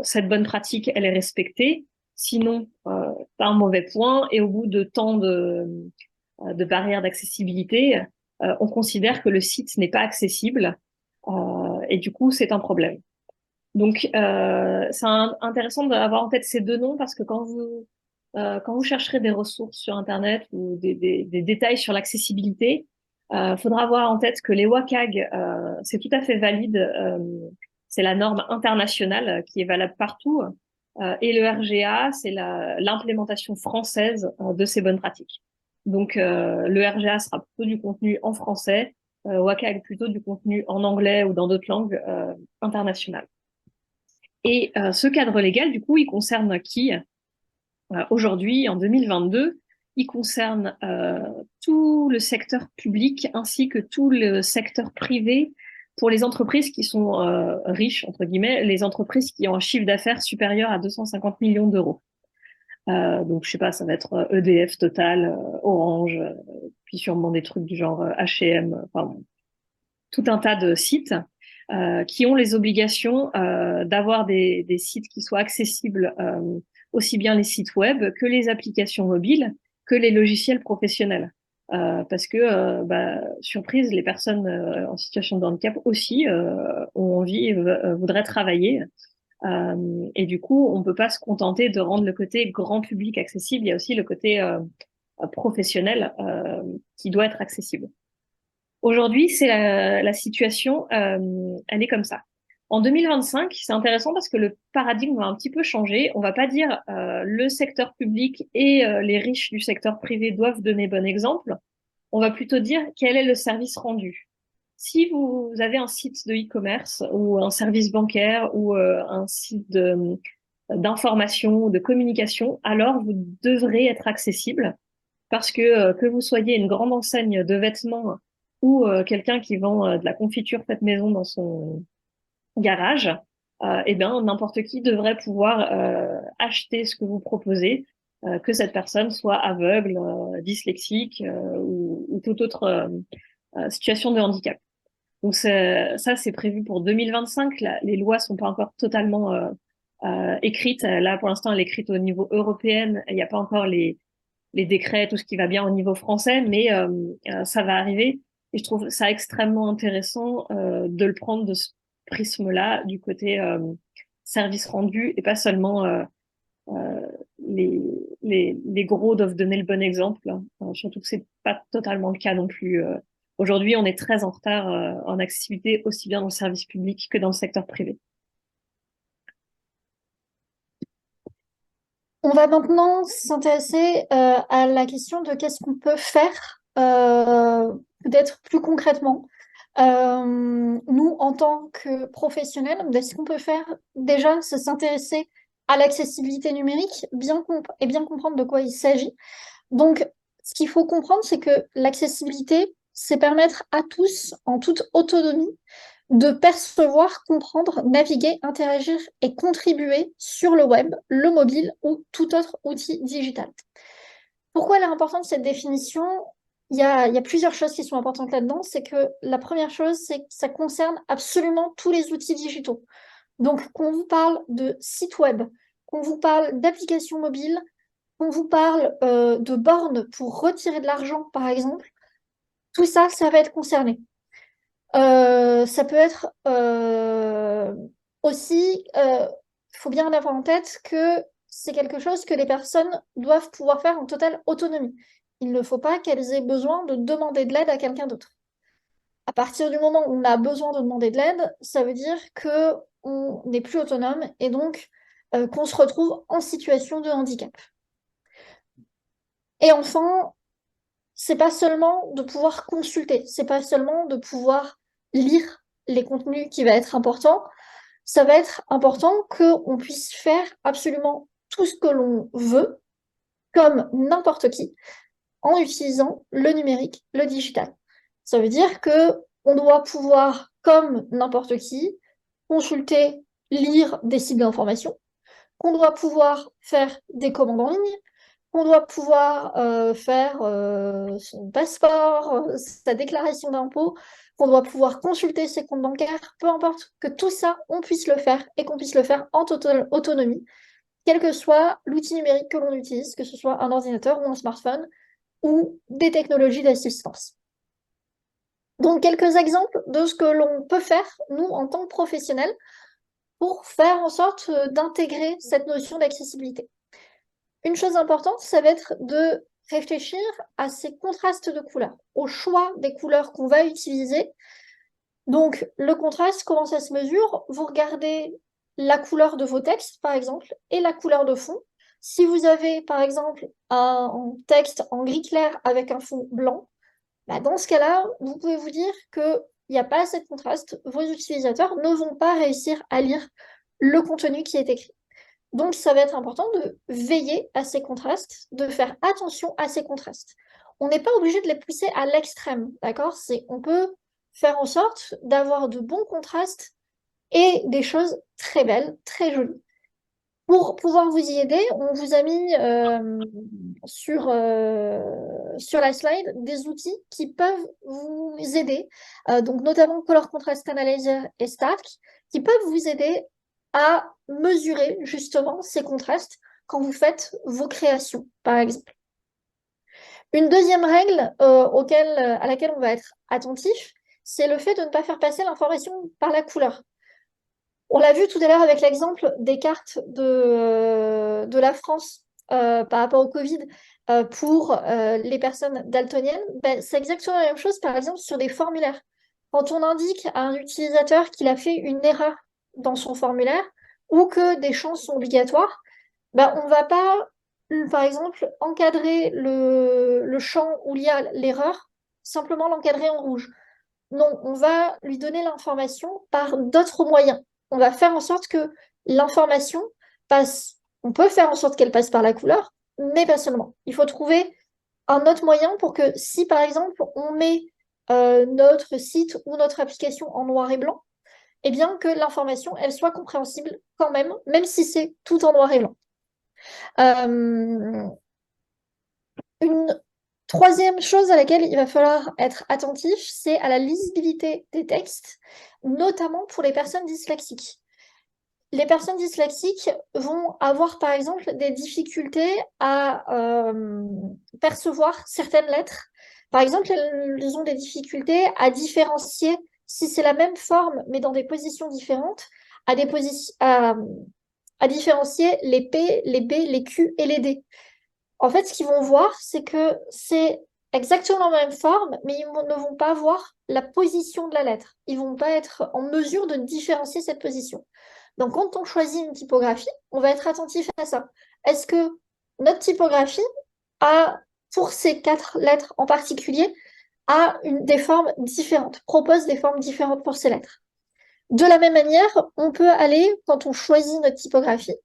cette bonne pratique, elle est respectée? Sinon, t'as un mauvais point. Et au bout de tant de barrières d'accessibilité, on considère que le site n'est pas accessible. Et du coup, c'est un problème. Donc, c'est intéressant d'avoir en tête ces deux noms parce que quand vous chercherez des ressources sur Internet ou des détails sur l'accessibilité, faudra avoir en tête que les WCAG, c'est tout à fait valide. C'est la norme internationale qui est valable partout. Et le RGA, c'est l'implémentation française de ces bonnes pratiques. Donc, le RGA sera plutôt du contenu en français, WCAG plutôt du contenu en anglais ou dans d'autres langues internationales. Et ce cadre légal, du coup, il concerne qui? Aujourd'hui, en 2022, il concerne tout le secteur public ainsi que tout le secteur privé pour les entreprises qui sont riches, entre guillemets, les entreprises qui ont un chiffre d'affaires supérieur à 250 millions d'euros. Donc, je sais pas, ça va être EDF, Total, Orange, puis sûrement des trucs du genre H&M, enfin, tout un tas de sites qui ont les obligations d'avoir des sites qui soient accessibles, aussi bien les sites web que les applications mobiles, que les logiciels professionnels. Parce que, surprise, les personnes en situation de handicap aussi ont envie, voudraient travailler. Et du coup, on peut pas se contenter de rendre le côté grand public accessible. Il y a aussi le côté professionnel qui doit être accessible. Aujourd'hui, c'est la situation, elle est comme ça. En 2025, c'est intéressant parce que le paradigme va un petit peu changer. On va pas dire le secteur public et les riches du secteur privé doivent donner bon exemple. On va plutôt dire quel est le service rendu. si vous avez un site de e-commerce ou un service bancaire ou un site d'information ou de communication, alors vous devrez être accessible parce que vous soyez une grande enseigne de vêtements ou quelqu'un qui vend de la confiture faite maison dans son garage, eh bien, n'importe qui devrait pouvoir acheter ce que vous proposez, que cette personne soit aveugle, dyslexique ou toute autre situation de handicap. Donc ça, c'est prévu pour 2025. Les lois sont pas encore totalement écrites. Là, pour l'instant, elle est écrite au niveau européen. Il n'y a pas encore les décrets, tout ce qui va bien au niveau français, mais ça va arriver. Et je trouve ça extrêmement intéressant de le prendre de ce prisme-là, du côté service rendu, et pas seulement euh, les, les gros doivent donner le bon exemple, hein. Surtout que c'est pas totalement le cas non plus. Aujourd'hui, on est très en retard en accessibilité, aussi bien dans le service public que dans le secteur privé. On va maintenant s'intéresser à la question de qu'est-ce qu'on peut faire peut-être plus concrètement. Nous, en tant que professionnels, ce qu'on peut faire déjà, c'est s'intéresser à l'accessibilité numérique et bien comprendre de quoi il s'agit. Donc, ce qu'il faut comprendre, c'est que l'accessibilité, c'est permettre à tous, en toute autonomie, de percevoir, comprendre, naviguer, interagir et contribuer sur le web, le mobile ou tout autre outil digital. Pourquoi elle est importante, cette définition? Il y a plusieurs choses qui sont importantes là-dedans. C'est que la première chose, c'est que ça concerne absolument tous les outils digitaux. Donc, qu'on vous parle de site web, qu'on vous parle d'applications mobiles, qu'on vous parle de bornes pour retirer de l'argent, par exemple, tout ça, ça va être concerné. Ça peut être aussi, il faut bien avoir en tête que c'est quelque chose que les personnes doivent pouvoir faire en totale autonomie. Il ne faut pas qu'elles aient besoin de demander de l'aide à quelqu'un d'autre. À partir du moment où on a besoin de demander de l'aide, ça veut dire qu'on n'est plus autonome et donc qu'on se retrouve en situation de handicap. Et enfin, c'est pas seulement de pouvoir consulter, c'est pas seulement de pouvoir lire les contenus qui va être important, ça va être important qu'on puisse faire absolument tout ce que l'on veut, comme n'importe qui, en utilisant le numérique, le digital. Ça veut dire que on doit pouvoir, comme n'importe qui, consulter, lire des sites d'information, qu'on doit pouvoir faire des commandes en ligne, qu'on doit pouvoir faire son passeport, sa déclaration d'impôt, qu'on doit pouvoir consulter ses comptes bancaires, peu importe, que tout ça, on puisse le faire et qu'on puisse le faire en totale autonomie, quel que soit l'outil numérique que l'on utilise, que ce soit un ordinateur ou un smartphone ou des technologies d'assistance. Donc, quelques exemples de ce que l'on peut faire, nous, en tant que professionnels, pour faire en sorte d'intégrer cette notion d'accessibilité. Une chose importante, ça va être de réfléchir à ces contrastes de couleurs, au choix des couleurs qu'on va utiliser. Donc, le contraste, comment ça se mesure? Vous regardez la couleur de vos textes, par exemple, et la couleur de fond. Si vous avez, par exemple, un texte en gris clair avec un fond blanc, bah dans ce cas-là, vous pouvez vous dire qu'il n'y a pas assez de contraste. Vos utilisateurs ne vont pas réussir à lire le contenu qui est écrit. Donc, ça va être important de veiller à ces contrastes, de faire attention à ces contrastes. On n'est pas obligé de les pousser à l'extrême, d'accord? On peut faire en sorte d'avoir de bons contrastes et des choses très belles, très jolies. Pour pouvoir vous y aider, on vous a mis sur la slide des outils qui peuvent vous aider, donc notamment Color Contrast Analyzer et Stark, qui peuvent vous aider à mesurer justement ces contrastes quand vous faites vos créations, par exemple. Une deuxième règle à laquelle on va être attentif, c'est le fait de ne pas faire passer l'information par la couleur. On l'a vu tout à l'heure avec l'exemple des cartes de la France par rapport au Covid pour les personnes daltoniennes. Ben, c'est exactement la même chose, par exemple, sur des formulaires. Quand on indique à un utilisateur qu'il a fait une erreur dans son formulaire ou que des champs sont obligatoires, ben, on ne va pas, par exemple, encadrer le champ où il y a l'erreur, simplement l'encadrer en rouge. Non, on va lui donner l'information par d'autres moyens. On va faire en sorte que l'information passe. On peut faire en sorte qu'elle passe par la couleur, mais pas seulement. Il faut trouver un autre moyen pour que si, par exemple, on met notre site ou notre application en noir et blanc, eh bien que l'information, elle soit compréhensible quand même si c'est tout en noir et blanc. Euh, une troisième chose à laquelle il va falloir être attentif, c'est à la lisibilité des textes, notamment pour les personnes dyslexiques. Les personnes dyslexiques vont avoir, par exemple, des difficultés à percevoir certaines lettres. Par exemple, elles ont des difficultés à différencier, si c'est la même forme, mais dans des positions différentes, à différencier les P, les B, les Q et les D. En fait, ce qu'ils vont voir, c'est que c'est exactement la même forme, mais ils ne vont pas voir la position de la lettre. Ils ne vont pas être en mesure de différencier cette position. Donc, quand on choisit une typographie, on va être attentif à ça. Est-ce que notre typographie a, pour ces 4 lettres en particulier, des formes différentes, propose des formes différentes pour ces lettres? De la même manière, on peut aller, quand on choisit notre typographie,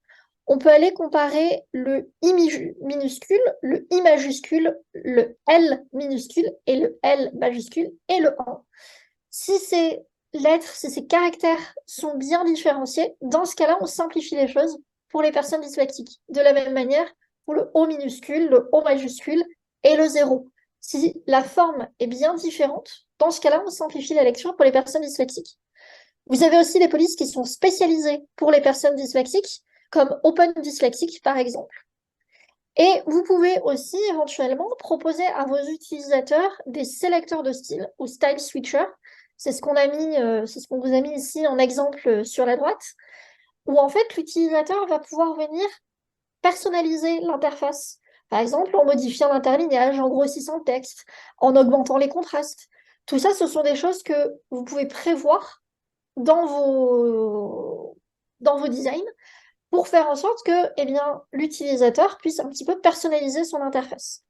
on peut aller comparer le I minuscule, le I majuscule, le L minuscule et le L majuscule et le 1. Si ces lettres, si ces caractères sont bien différenciés, dans ce cas-là, on simplifie les choses pour les personnes dyslexiques. De la même manière, pour le O minuscule, le O majuscule et le 0. Si la forme est bien différente, dans ce cas-là, on simplifie la lecture pour les personnes dyslexiques. Vous avez aussi des polices qui sont spécialisées pour les personnes dyslexiques, comme Open Dyslexic par exemple. Et vous pouvez aussi éventuellement proposer à vos utilisateurs des sélecteurs de style ou style switcher. C'est ce qu'on vous a mis ici en exemple sur la droite, où en fait l'utilisateur va pouvoir venir personnaliser l'interface. Par exemple, en modifiant l'interlignage, en grossissant le texte, en augmentant les contrastes. Tout ça, ce sont des choses que vous pouvez prévoir dans vos designs pour faire en sorte que eh bien, l'utilisateur puisse un petit peu personnaliser son interface.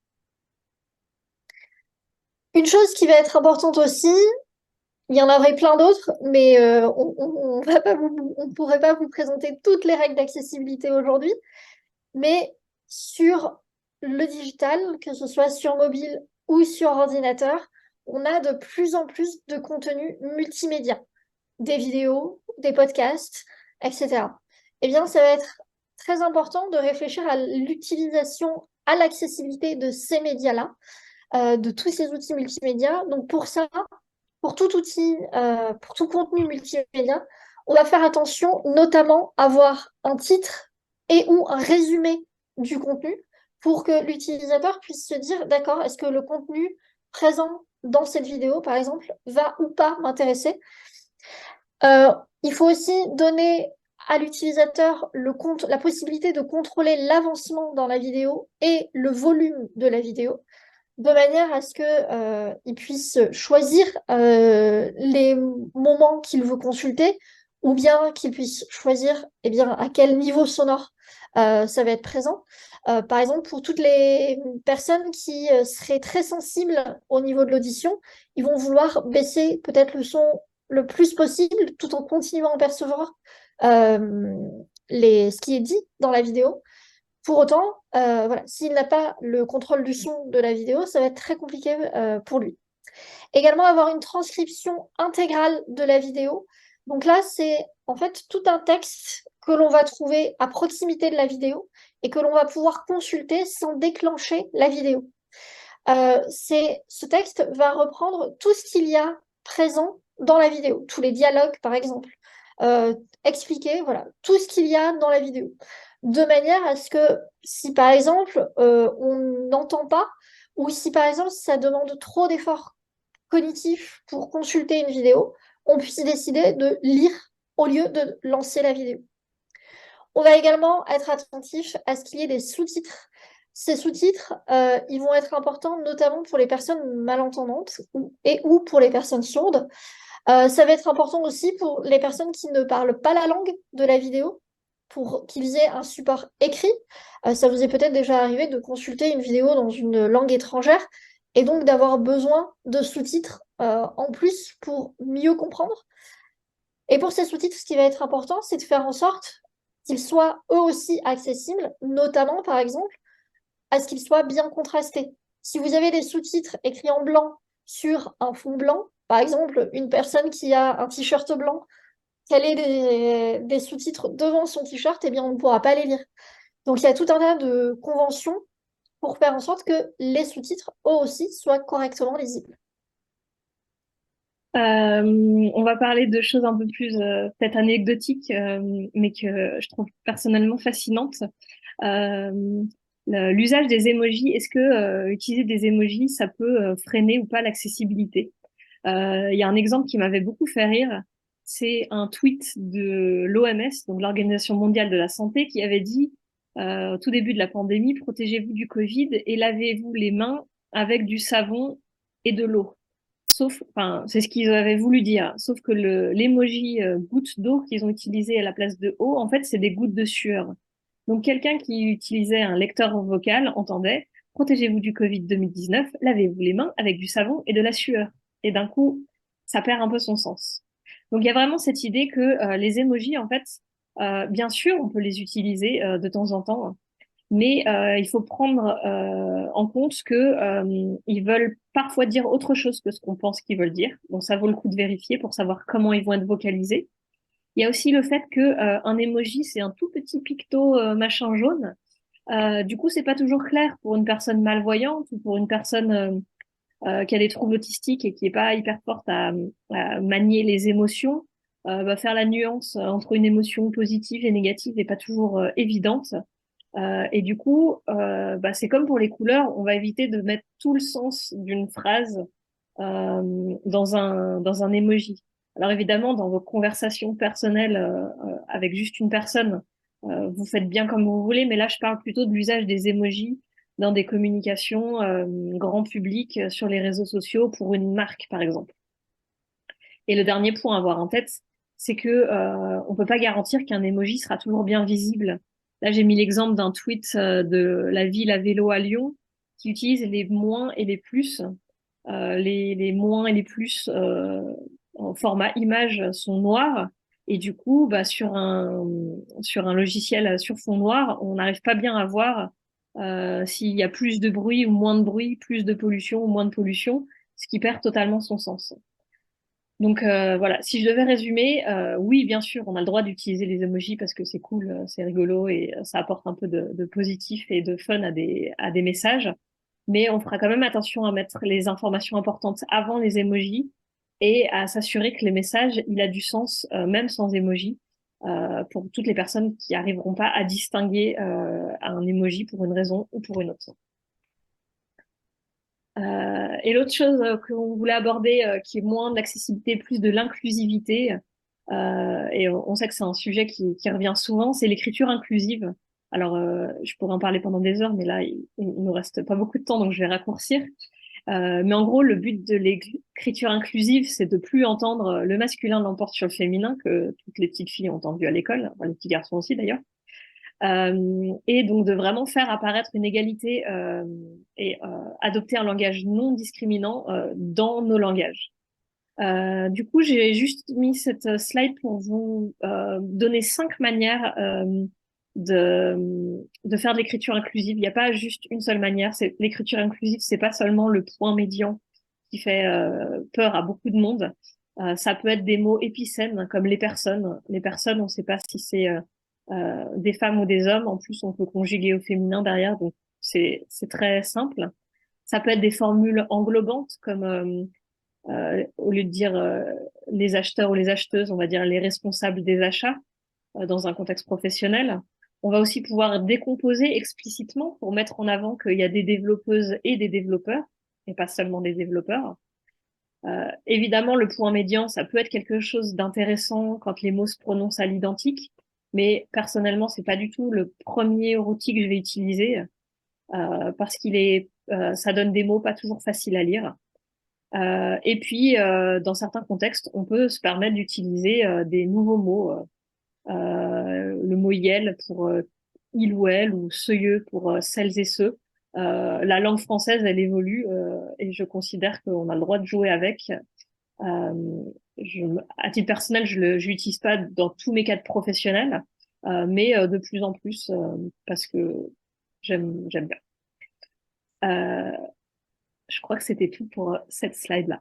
Une chose qui va être importante aussi, il y en aurait plein d'autres, mais on ne pourrait pas vous présenter toutes les règles d'accessibilité aujourd'hui, mais sur le digital, que ce soit sur mobile ou sur ordinateur, on a de plus en plus de contenu multimédia, des vidéos, des podcasts, etc. Eh bien, ça va être très important de réfléchir à l'utilisation, à l'accessibilité de ces médias-là, de tous ces outils multimédia. Donc pour ça, pour tout outil, pour tout contenu multimédia, on va faire attention notamment à avoir un titre et ou un résumé du contenu pour que l'utilisateur puisse se dire, d'accord, est-ce que le contenu présent dans cette vidéo, par exemple, va ou pas m'intéresser? Il faut aussi donner à l'utilisateur la possibilité de contrôler l'avancement dans la vidéo et le volume de la vidéo, de manière à ce qu'il puisse choisir les moments qu'il veut consulter, ou bien qu'il puisse choisir eh bien, à quel niveau sonore ça va être présent. Par exemple, pour toutes les personnes qui seraient très sensibles au niveau de l'audition, ils vont vouloir baisser peut-être le son le plus possible tout en continuant à percevoir ce qui est dit dans la vidéo. Pour autant, voilà, s'il n'a pas le contrôle du son de la vidéo, ça va être très compliqué pour lui. Également, avoir une transcription intégrale de la vidéo. Donc là, c'est en fait tout un texte que l'on va trouver à proximité de la vidéo et que l'on va pouvoir consulter sans déclencher la vidéo. Ce texte va reprendre tout ce qu'il y a présent dans la vidéo, tous les dialogues par exemple, expliquer voilà, tout ce qu'il y a dans la vidéo, de manière à ce que si par exemple on n'entend pas, ou si par exemple ça demande trop d'efforts cognitifs pour consulter une vidéo, on puisse décider de lire au lieu de lancer la vidéo. On va également être attentif à ce qu'il y ait des sous-titres. Ces sous-titres, ils vont être importants notamment pour les personnes malentendantes ou pour les personnes sourdes. Ça va être important aussi pour les personnes qui ne parlent pas la langue de la vidéo, pour qu'ils aient un support écrit. Ça vous est peut-être déjà arrivé de consulter une vidéo dans une langue étrangère et donc d'avoir besoin de sous-titres en plus pour mieux comprendre. Et pour ces sous-titres, ce qui va être important, c'est de faire en sorte qu'ils soient eux aussi accessibles, notamment par exemple à ce qu'ils soient bien contrastés. Si vous avez des sous-titres écrits en blanc sur un fond blanc, par exemple une personne qui a un t-shirt blanc, qu'elle ait des sous-titres devant son t-shirt, eh bien on ne pourra pas les lire. Donc il y a tout un tas de conventions pour faire en sorte que les sous-titres, eux aussi, soient correctement lisibles. On va parler de choses un peu plus peut-être anecdotiques, mais que je trouve personnellement fascinantes. Euh, L'usage des emojis, est-ce que utiliser des emojis, ça peut freiner ou pas l'accessibilité? Il y a un exemple qui m'avait beaucoup fait rire, c'est un tweet de l'OMS, donc l'Organisation mondiale de la santé, qui avait dit au tout début de la pandémie, protégez-vous du Covid et lavez-vous les mains avec du savon et de l'eau. Sauf, enfin, c'est ce qu'ils avaient voulu dire. Sauf que l'emoji goutte d'eau qu'ils ont utilisé à la place de eau, en fait, c'est des gouttes de sueur. Donc, quelqu'un qui utilisait un lecteur vocal entendait protégez-vous du Covid 2019, lavez-vous les mains avec du savon et de la sueur. Et d'un coup, ça perd un peu son sens. Donc, il y a vraiment cette idée que les emojis, en fait, bien sûr, on peut les utiliser de temps en temps, mais il faut prendre en compte que ils veulent parfois dire autre chose que ce qu'on pense qu'ils veulent dire. Donc ça vaut le coup de vérifier pour savoir comment ils vont être vocalisés. Il y a aussi le fait que un emoji c'est un tout petit picto machin jaune. Du coup c'est pas toujours clair pour une personne malvoyante ou pour une personne qui a des troubles autistiques et qui est pas hyper forte à manier les émotions. Faire la nuance entre une émotion positive et négative n'est pas toujours évidente. Et du coup, c'est comme pour les couleurs, on va éviter de mettre tout le sens d'une phrase dans un emoji. Alors évidemment, dans vos conversations personnelles avec juste une personne, vous faites bien comme vous voulez, mais là, je parle plutôt de l'usage des emojis dans des communications grand public sur les réseaux sociaux pour une marque, par exemple. Et le dernier point à avoir en tête, c'est que on peut pas garantir qu'un emoji sera toujours bien visible. Là, j'ai mis l'exemple d'un tweet de la ville à vélo à Lyon qui utilise les moins et les plus. Les moins et les plus en format image sont noirs. Et du coup, sur un logiciel sur fond noir, on n'arrive pas bien à voir s'il y a plus de bruit ou moins de bruit, plus de pollution ou moins de pollution, ce qui perd totalement son sens. Donc voilà, si je devais résumer, oui, bien sûr, on a le droit d'utiliser les emojis parce que c'est cool, c'est rigolo et ça apporte un peu de positif et de fun à des messages. Mais on fera quand même attention à mettre les informations importantes avant les emojis et à s'assurer que les messages, il a du sens même sans emojis pour toutes les personnes qui arriveront pas à distinguer un emoji pour une raison ou pour une autre. Et l'autre chose qu'on voulait aborder, qui est moins de l'accessibilité, plus de l'inclusivité, et on sait que c'est un sujet qui revient souvent, c'est l'écriture inclusive. Alors, je pourrais en parler pendant des heures, mais là, il nous reste pas beaucoup de temps, donc je vais raccourcir. Mais en gros, le but de l'écriture inclusive, c'est de plus entendre le masculin l'emporte sur le féminin, que toutes les petites filles ont entendu à l'école, enfin, les petits garçons aussi d'ailleurs. Et donc de vraiment faire apparaître une égalité et adopter un langage non discriminant dans nos langages. Du coup, j'ai juste mis cette slide pour vous donner 5 manières de faire de l'écriture inclusive. Il n'y a pas juste une seule manière. L'écriture inclusive, c'est pas seulement le point médian qui fait peur à beaucoup de monde. Ça peut être des mots épicènes comme les personnes. Les personnes, on ne sait pas si c'est des femmes ou des hommes. En plus, on peut conjuguer au féminin derrière, donc c'est très simple. Ça peut être des formules englobantes comme au lieu de dire les acheteurs ou les acheteuses, on va dire les responsables des achats dans un contexte professionnel. On va aussi pouvoir décomposer explicitement pour mettre en avant qu'il y a des développeuses et des développeurs, et pas seulement des développeurs. Évidemment, le point médian, ça peut être quelque chose d'intéressant quand les mots se prononcent à l'identique, mais personnellement, c'est pas du tout le premier outil que je vais utiliser parce ça donne des mots pas toujours faciles à lire. Et puis, dans certains contextes, on peut se permettre d'utiliser des nouveaux mots, le mot yel pour il ou elle, ou ceux pour celles et ceux, La langue française, elle évolue et je considère qu'on a le droit de jouer avec. À titre personnel, je l'utilise pas dans tous mes cadres professionnels, mais de plus en plus parce que j'aime bien. Je crois que c'était tout pour cette slide-là.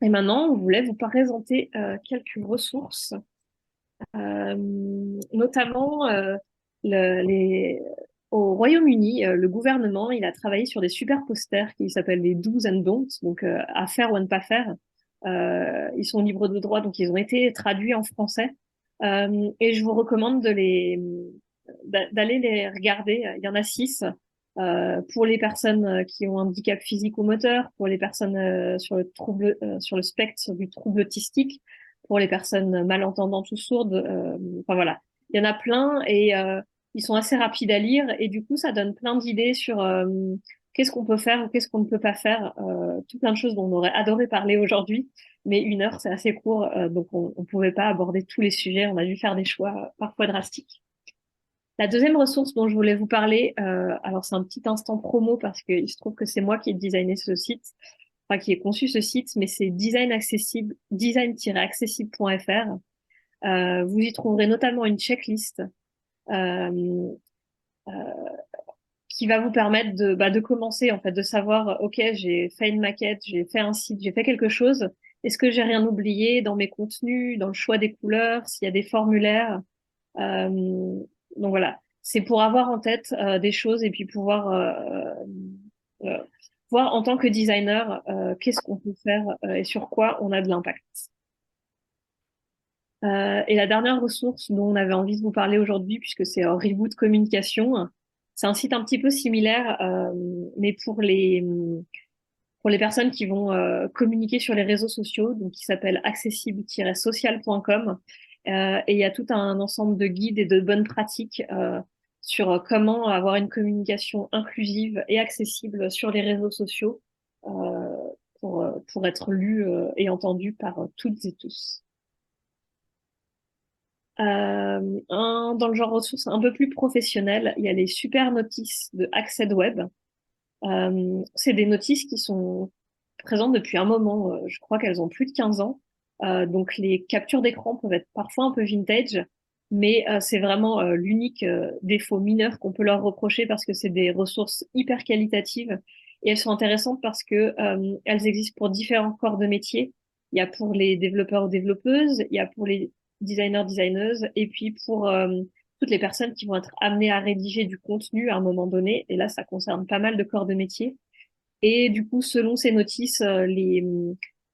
Et maintenant, on voulait vous présenter quelques ressources, notamment au Royaume-Uni, le gouvernement, il a travaillé sur des super posters qui s'appellent les do's and don'ts, donc à faire ou à ne pas faire. Ils sont libres de droit, donc ils ont été traduits en français. Et je vous recommande d'aller les regarder. Il y en a 6 pour les personnes qui ont un handicap physique ou moteur, pour les personnes sur le spectre du trouble autistique, pour les personnes malentendantes ou sourdes. Enfin voilà, il y en a plein et ils sont assez rapides à lire et du coup ça donne plein d'idées sur qu'est-ce qu'on peut faire ou qu'est-ce qu'on ne peut pas faire. Tout plein de choses dont on aurait adoré parler aujourd'hui, mais 1 heure c'est assez court, donc on pouvait pas aborder tous les sujets. On a dû faire des choix parfois drastiques. La deuxième ressource dont je voulais vous parler, alors c'est un petit instant promo parce qu'il se trouve que c'est moi qui ai designé ce site, enfin qui ai conçu ce site, mais c'est design-accessible.fr. Vous y trouverez notamment une checklist euh, euh, qui va vous permettre de commencer, en fait, de savoir, OK, j'ai fait une maquette, j'ai fait un site, j'ai fait quelque chose. Est-ce que j'ai rien oublié dans mes contenus, dans le choix des couleurs, s'il y a des formulaires? Euh, donc voilà, c'est pour avoir en tête des choses et puis pouvoir voir en tant que designer qu'est-ce qu'on peut faire et sur quoi on a de l'impact. Et la dernière ressource dont on avait envie de vous parler aujourd'hui, puisque c'est Reboot Communication, c'est un site un petit peu similaire, mais pour les personnes qui vont communiquer sur les réseaux sociaux, donc qui s'appelle accessible-social.com. Et il y a tout un ensemble de guides et de bonnes pratiques sur comment avoir une communication inclusive et accessible sur les réseaux sociaux pour être lu et entendu par toutes et tous. Dans le genre ressources un peu plus professionnel, il y a les super notices de AccessWeb. C'est des notices qui sont présentes depuis un moment. Je crois qu'elles ont plus de 15 ans. Donc les captures d'écran peuvent être parfois un peu vintage, mais c'est vraiment l'unique défaut mineur qu'on peut leur reprocher parce que c'est des ressources hyper qualitatives et elles sont intéressantes parce que elles existent pour différents corps de métier. Il y a pour les développeurs ou développeuses, il y a pour les designers, designeuses, et puis pour toutes les personnes qui vont être amenées à rédiger du contenu à un moment donné. Et là, ça concerne pas mal de corps de métier. Et du coup, selon ces notices,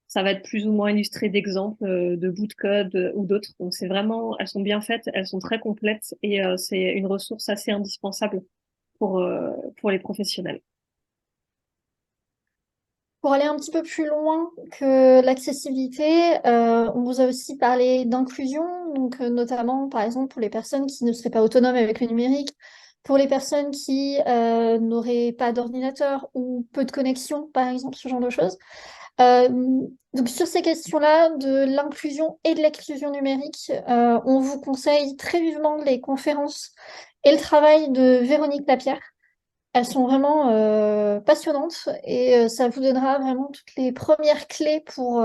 ça va être plus ou moins illustré d'exemples de bouts de code ou d'autres. Donc c'est vraiment, elles sont bien faites, elles sont très complètes et c'est une ressource assez indispensable pour les professionnels. Pour aller un petit peu plus loin que l'accessibilité, on vous a aussi parlé d'inclusion, donc notamment par exemple pour les personnes qui ne seraient pas autonomes avec le numérique, pour les personnes qui n'auraient pas d'ordinateur ou peu de connexion, par exemple, ce genre de choses. Euh, donc sur ces questions-là de l'inclusion et de l'exclusion numérique, on vous conseille très vivement les conférences et le travail de Véronique Lapierre. Elles sont vraiment passionnantes et ça vous donnera vraiment toutes les premières clés pour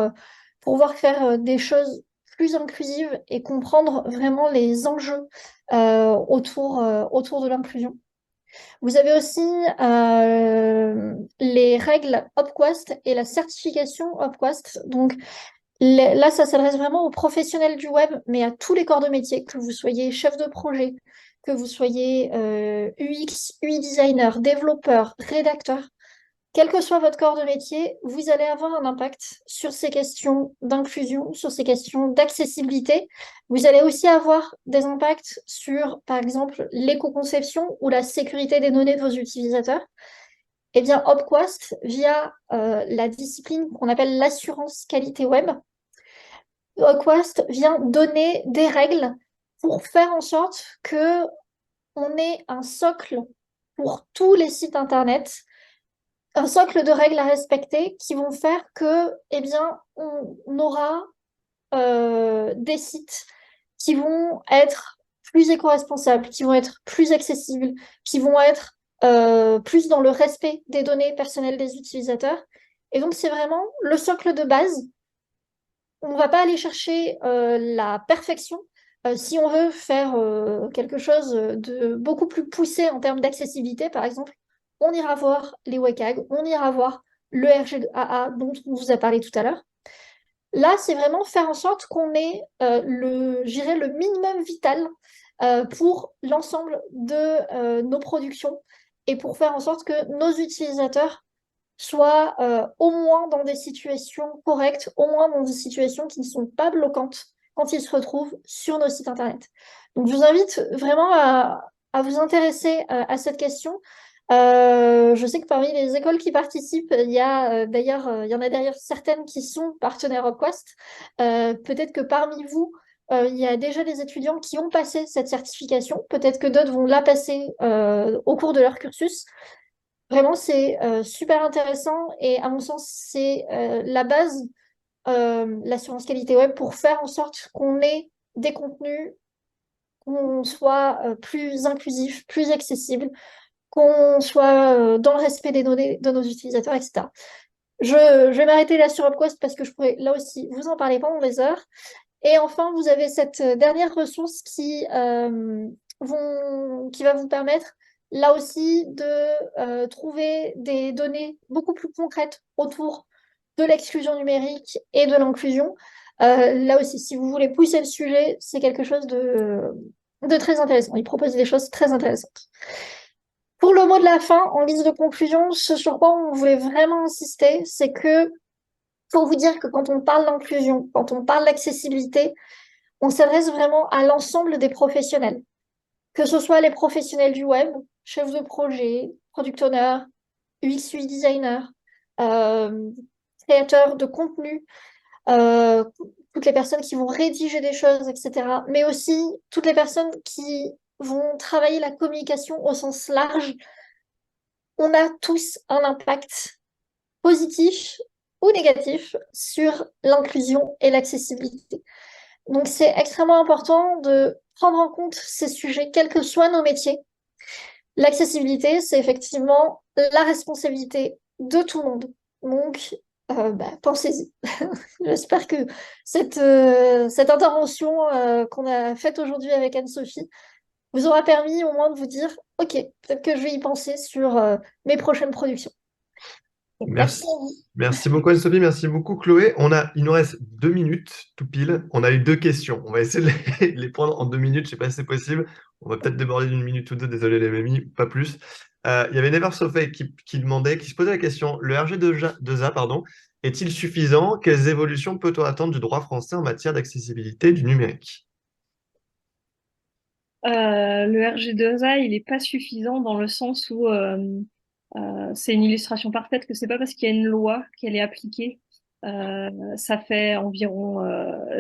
pouvoir faire des choses plus inclusives et comprendre vraiment les enjeux autour de l'inclusion. Vous avez aussi les règles OpQuest et la certification OpQuest. Donc là, ça s'adresse vraiment aux professionnels du web, mais à tous les corps de métier, que vous soyez chef de projet, que vous soyez UX, UI designer, développeur, rédacteur. Quel que soit votre corps de métier, vous allez avoir un impact sur ces questions d'inclusion, sur ces questions d'accessibilité. Vous allez aussi avoir des impacts sur, par exemple, l'éco-conception ou la sécurité des données de vos utilisateurs. Eh bien, OpQuest, via la discipline qu'on appelle l'assurance qualité web, OpQuest vient donner des règles pour faire en sorte que on ait un socle pour tous les sites internet, un socle de règles à respecter qui vont faire que, eh bien, on aura des sites qui vont être plus éco-responsables, qui vont être plus accessibles, qui vont être plus dans le respect des données personnelles des utilisateurs. Et donc, c'est vraiment le socle de base. On ne va pas aller chercher la perfection. Si on veut faire quelque chose de beaucoup plus poussé en termes d'accessibilité, par exemple, on ira voir les WCAG, on ira voir le RGAA dont on vous a parlé tout à l'heure. Là, c'est vraiment faire en sorte qu'on ait le minimum vital pour l'ensemble de nos productions et pour faire en sorte que nos utilisateurs soient au moins dans des situations correctes, au moins dans des situations qui ne sont pas bloquantes quand ils se retrouvent sur nos sites Internet. Donc, je vous invite vraiment à vous intéresser à cette question. Je sais que parmi les écoles qui participent, il y a il y en a d'ailleurs certaines qui sont partenaires Upquest. Peut-être que parmi vous, il y a déjà des étudiants qui ont passé cette certification. Peut-être que d'autres vont la passer au cours de leur cursus. Vraiment, c'est super intéressant et à mon sens, c'est la base, l'assurance qualité web, pour faire en sorte qu'on ait des contenus, qu'on soit plus inclusif, plus accessible, qu'on soit dans le respect des données de nos utilisateurs, etc. Je vais m'arrêter là sur UpQuest parce que je pourrais là aussi vous en parler pendant des heures. Et enfin, vous avez cette dernière ressource qui va vous permettre là aussi de trouver des données beaucoup plus concrètes autour de l'exclusion numérique et de l'inclusion. Là aussi, si vous voulez pousser le sujet, c'est quelque chose de très intéressant. Il propose des choses très intéressantes. Pour le mot de la fin, en guise de conclusion, ce sur quoi on voulait vraiment insister, c'est que pour vous dire que quand on parle d'inclusion, quand on parle d'accessibilité, on s'adresse vraiment à l'ensemble des professionnels, que ce soit les professionnels du web, chefs de projet, product owner, UX, UI designer, euh, créateurs de contenu, euh, toutes les personnes qui vont rédiger des choses, etc. Mais aussi toutes les personnes qui vont travailler la communication au sens large. On a tous un impact positif ou négatif sur l'inclusion et l'accessibilité. Donc, c'est extrêmement important de prendre en compte ces sujets, quels que soient nos métiers. L'accessibilité, c'est effectivement la responsabilité de tout le monde. Donc, pensez-y. J'espère que cette intervention qu'on a faite aujourd'hui avec Anne-Sophie vous aura permis au moins de vous dire, OK, peut-être que je vais y penser sur mes prochaines productions. Donc, merci Merci. à vous. Merci beaucoup Anne-Sophie, merci beaucoup Chloé. Il nous reste 2 minutes tout pile. On a eu 2 questions. On va essayer de les prendre en 2 minutes. Je sais pas si c'est possible. On va peut-être déborder d'une minute ou deux. Désolé les mémis, pas plus. Il y avait Never Sophie qui demandait, qui se posait la question, le RG2A, pardon, est-il suffisant? Quelles évolutions peut-on attendre du droit français en matière d'accessibilité du numérique? Le RG2A, il n'est pas suffisant dans le sens où c'est une illustration parfaite que c'est pas parce qu'il y a une loi qu'elle est appliquée. Ça fait environ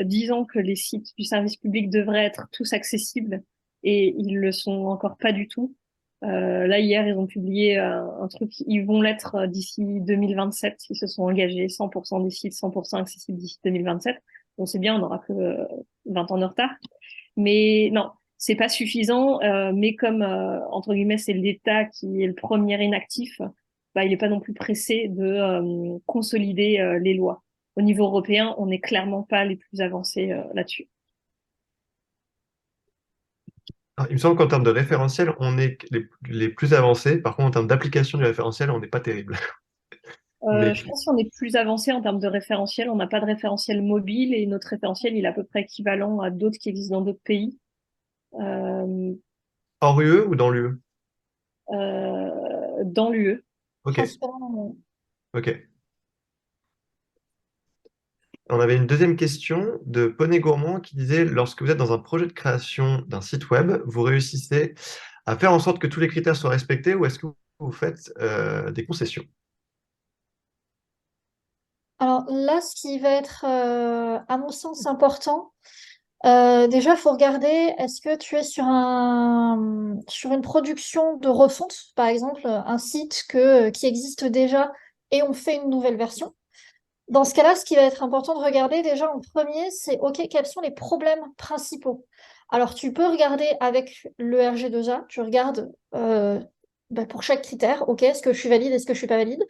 10 ans que les sites du service public devraient être tous accessibles et ils le sont encore pas du tout. Là, hier, ils ont publié un truc, ils vont l'être d'ici 2027. Ils se sont engagés 100% des sites 100% accessibles d'ici 2027. On sait bien, on n'aura que 20 ans de retard. Mais non, c'est pas suffisant. Mais comme, entre guillemets, c'est l'État qui est le premier inactif, bah, il n'est pas non plus pressé de consolider les lois. Au niveau européen, on n'est clairement pas les plus avancés là-dessus. Alors, il me semble qu'en termes de référentiel, on est les plus avancés. Par contre, en termes d'application du référentiel, on n'est pas terrible. Mais Je pense qu'on est plus avancé en termes de référentiel. On n'a pas de référentiel mobile et notre référentiel, il est à peu près équivalent à d'autres qui existent dans d'autres pays. Euh, hors UE ou dans l'UE? dans l'UE. Ok, Principalement, ok. On avait une deuxième question de Poney Gourmand qui disait, lorsque vous êtes dans un projet de création d'un site web, vous réussissez à faire en sorte que tous les critères soient respectés ou est-ce que vous faites des concessions? alors là, ce qui va être, à mon sens, important, déjà, il faut regarder, est-ce que tu es sur une production de refonte, par exemple, un site qui existe déjà et on fait une nouvelle version. Dans ce cas-là, ce qui va être important de regarder déjà en premier, c'est OK, quels sont les problèmes principaux? Alors, tu peux regarder avec le RG2A, tu regardes bah, pour chaque critère, ok, est-ce que je suis valide, est-ce que je suis pas valide.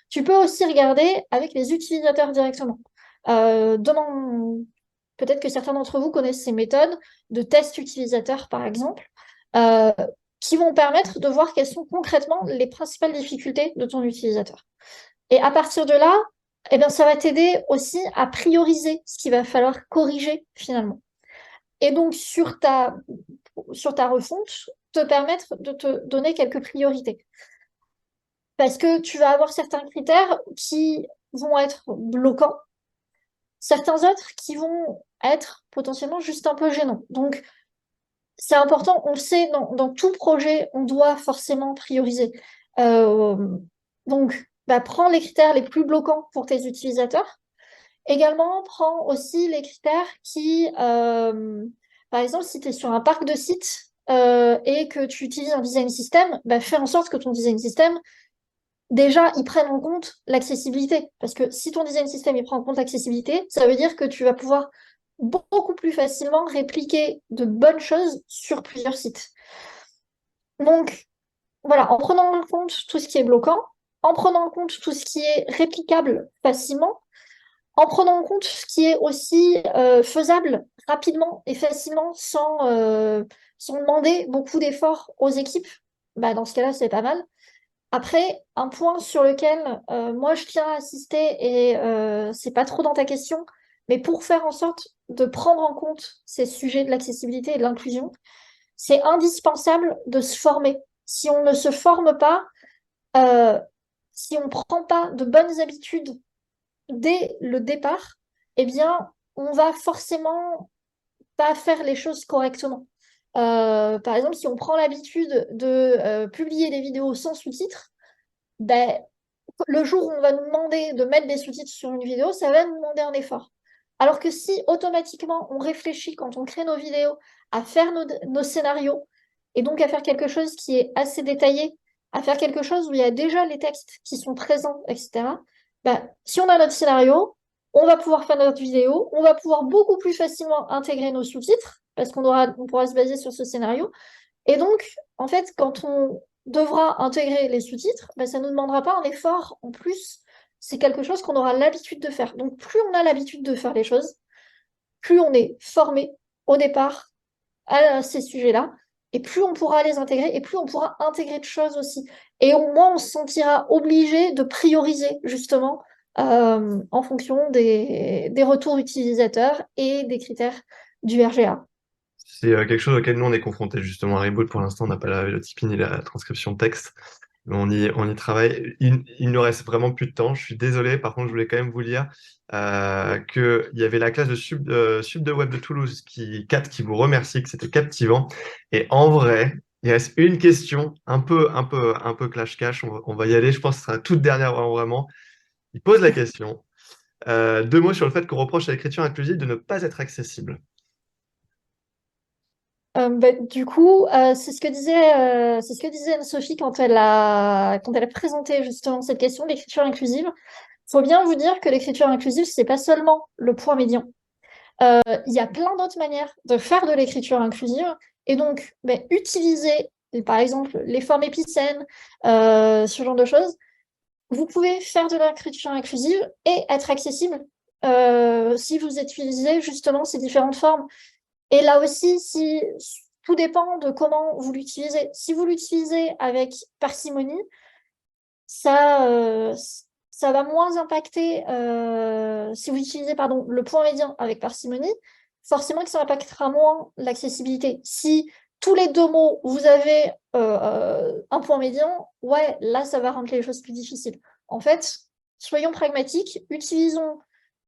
Tu peux aussi regarder avec les utilisateurs directement. Peut-être que certains d'entre vous connaissent ces méthodes de test utilisateur, par exemple, euh, qui vont permettre de voir quelles sont concrètement les principales difficultés de ton utilisateur. Et à partir de là, eh bien, ça va t'aider aussi à prioriser ce qu'il va falloir corriger finalement. Et donc, sur ta refonte, te permettre de te donner quelques priorités. Parce que tu vas avoir certains critères qui vont être bloquants, certains autres qui vont être potentiellement juste un peu gênants. Donc, c'est important, on le sait, dans tout projet, on doit forcément prioriser. Euh, donc, bah, prends les critères les plus bloquants pour tes utilisateurs. Également, prends aussi les critères qui, par exemple, si tu es sur un parc de sites et que tu utilises un design system, bah, fais en sorte que ton design system, déjà, il prenne en compte l'accessibilité. Parce que si ton design system il prend en compte l'accessibilité, ça veut dire que tu vas pouvoir beaucoup plus facilement répliquer de bonnes choses sur plusieurs sites. Donc, voilà, en prenant en compte tout ce qui est bloquant, en prenant en compte tout ce qui est réplicable facilement, en prenant en compte ce qui est aussi faisable rapidement et facilement sans demander beaucoup d'efforts aux équipes, bah, dans ce cas-là, c'est pas mal. Après, un point sur lequel moi je tiens à insister, et c'est pas trop dans ta question, mais pour faire en sorte de prendre en compte ces sujets de l'accessibilité et de l'inclusion, c'est indispensable de se former. Si on ne se forme pas, euh, si on ne prend pas de bonnes habitudes dès le départ, eh bien, on va forcément pas faire les choses correctement. Par exemple, si on prend l'habitude de publier des vidéos sans sous-titres, ben, le jour où on va nous demander de mettre des sous-titres sur une vidéo, ça va nous demander un effort. Alors que si automatiquement on réfléchit quand on crée nos vidéos à faire nos scénarios et donc à faire quelque chose qui est assez détaillé, à faire quelque chose où il y a déjà les textes qui sont présents, etc., bah, si on a notre scénario, on va pouvoir faire notre vidéo, on va pouvoir beaucoup plus facilement intégrer nos sous-titres parce on pourra se baser sur ce scénario. Et donc, en fait, quand on devra intégrer les sous-titres, bah, ça ne nous demandera pas un effort en plus. C'est quelque chose qu'on aura l'habitude de faire. Donc, plus on a l'habitude de faire les choses, plus on est formé au départ à ces sujets-là, et plus on pourra les intégrer, et plus on pourra intégrer de choses aussi. Et au moins, on se sentira obligé de prioriser, justement, en fonction des retours utilisateurs et des critères du RGA. C'est quelque chose auquel nous on est confronté justement à Reboot. Pour l'instant, on n'a pas le typing ni la transcription texte, mais on y travaille. Il nous reste vraiment plus de temps. Je suis désolé. Par contre, je voulais quand même vous lire qu'il y avait la classe de Sub de Web de Toulouse Kat qui vous remercie, que c'était captivant. Et en vrai, il reste une question un peu clash-cash. On va y aller. Je pense que ce sera la toute dernière vraiment. Il pose la question. 2 mots sur le fait qu'on reproche à l'écriture inclusive de ne pas être accessible. Bah, du coup, c'est ce que disait Anne-Sophie quand elle a présenté justement cette question de l'écriture inclusive. Il faut bien vous dire que l'écriture inclusive, c'est pas seulement le point médian. Il y a plein d'autres manières de faire de l'écriture inclusive. Et donc, bah, utiliser, par exemple, les formes épicènes, ce genre de choses. Vous pouvez faire de l'écriture inclusive et être accessible si vous utilisez justement ces différentes formes. Et là aussi, tout dépend de comment vous l'utilisez. Si vous l'utilisez avec parcimonie, ça, ça va moins impacter. Si vous utilisez pardon, le point médian avec parcimonie, forcément que ça impactera moins l'accessibilité. Si tous les 2 mots, vous avez un point médian, ouais, là, ça va rendre les choses plus difficiles. En fait, soyons pragmatiques, utilisons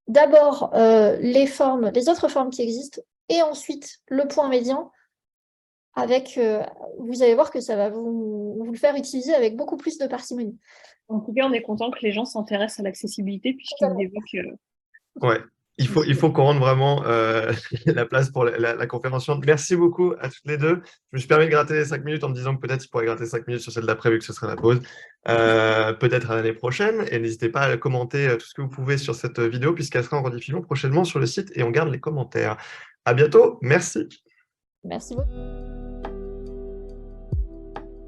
d'abord les autres formes qui existent, et ensuite le point médian vous allez voir que ça va vous le faire utiliser avec beaucoup plus de parcimonie. En tout cas, on est content que les gens s'intéressent à l'accessibilité puisqu'ils évoquent. Ouais, il faut qu'on rende vraiment la place pour la conférence suivante. Merci beaucoup à toutes les deux. Je me suis permis de gratter les 5 minutes en me disant que peut-être il pourrait gratter 5 minutes sur celle d'après vu que ce sera la pause. Peut-être à l'année prochaine. Et n'hésitez pas à commenter tout ce que vous pouvez sur cette vidéo puisqu'elle sera en rediffusion prochainement sur le site et on garde les commentaires. À bientôt. Merci. Merci beaucoup.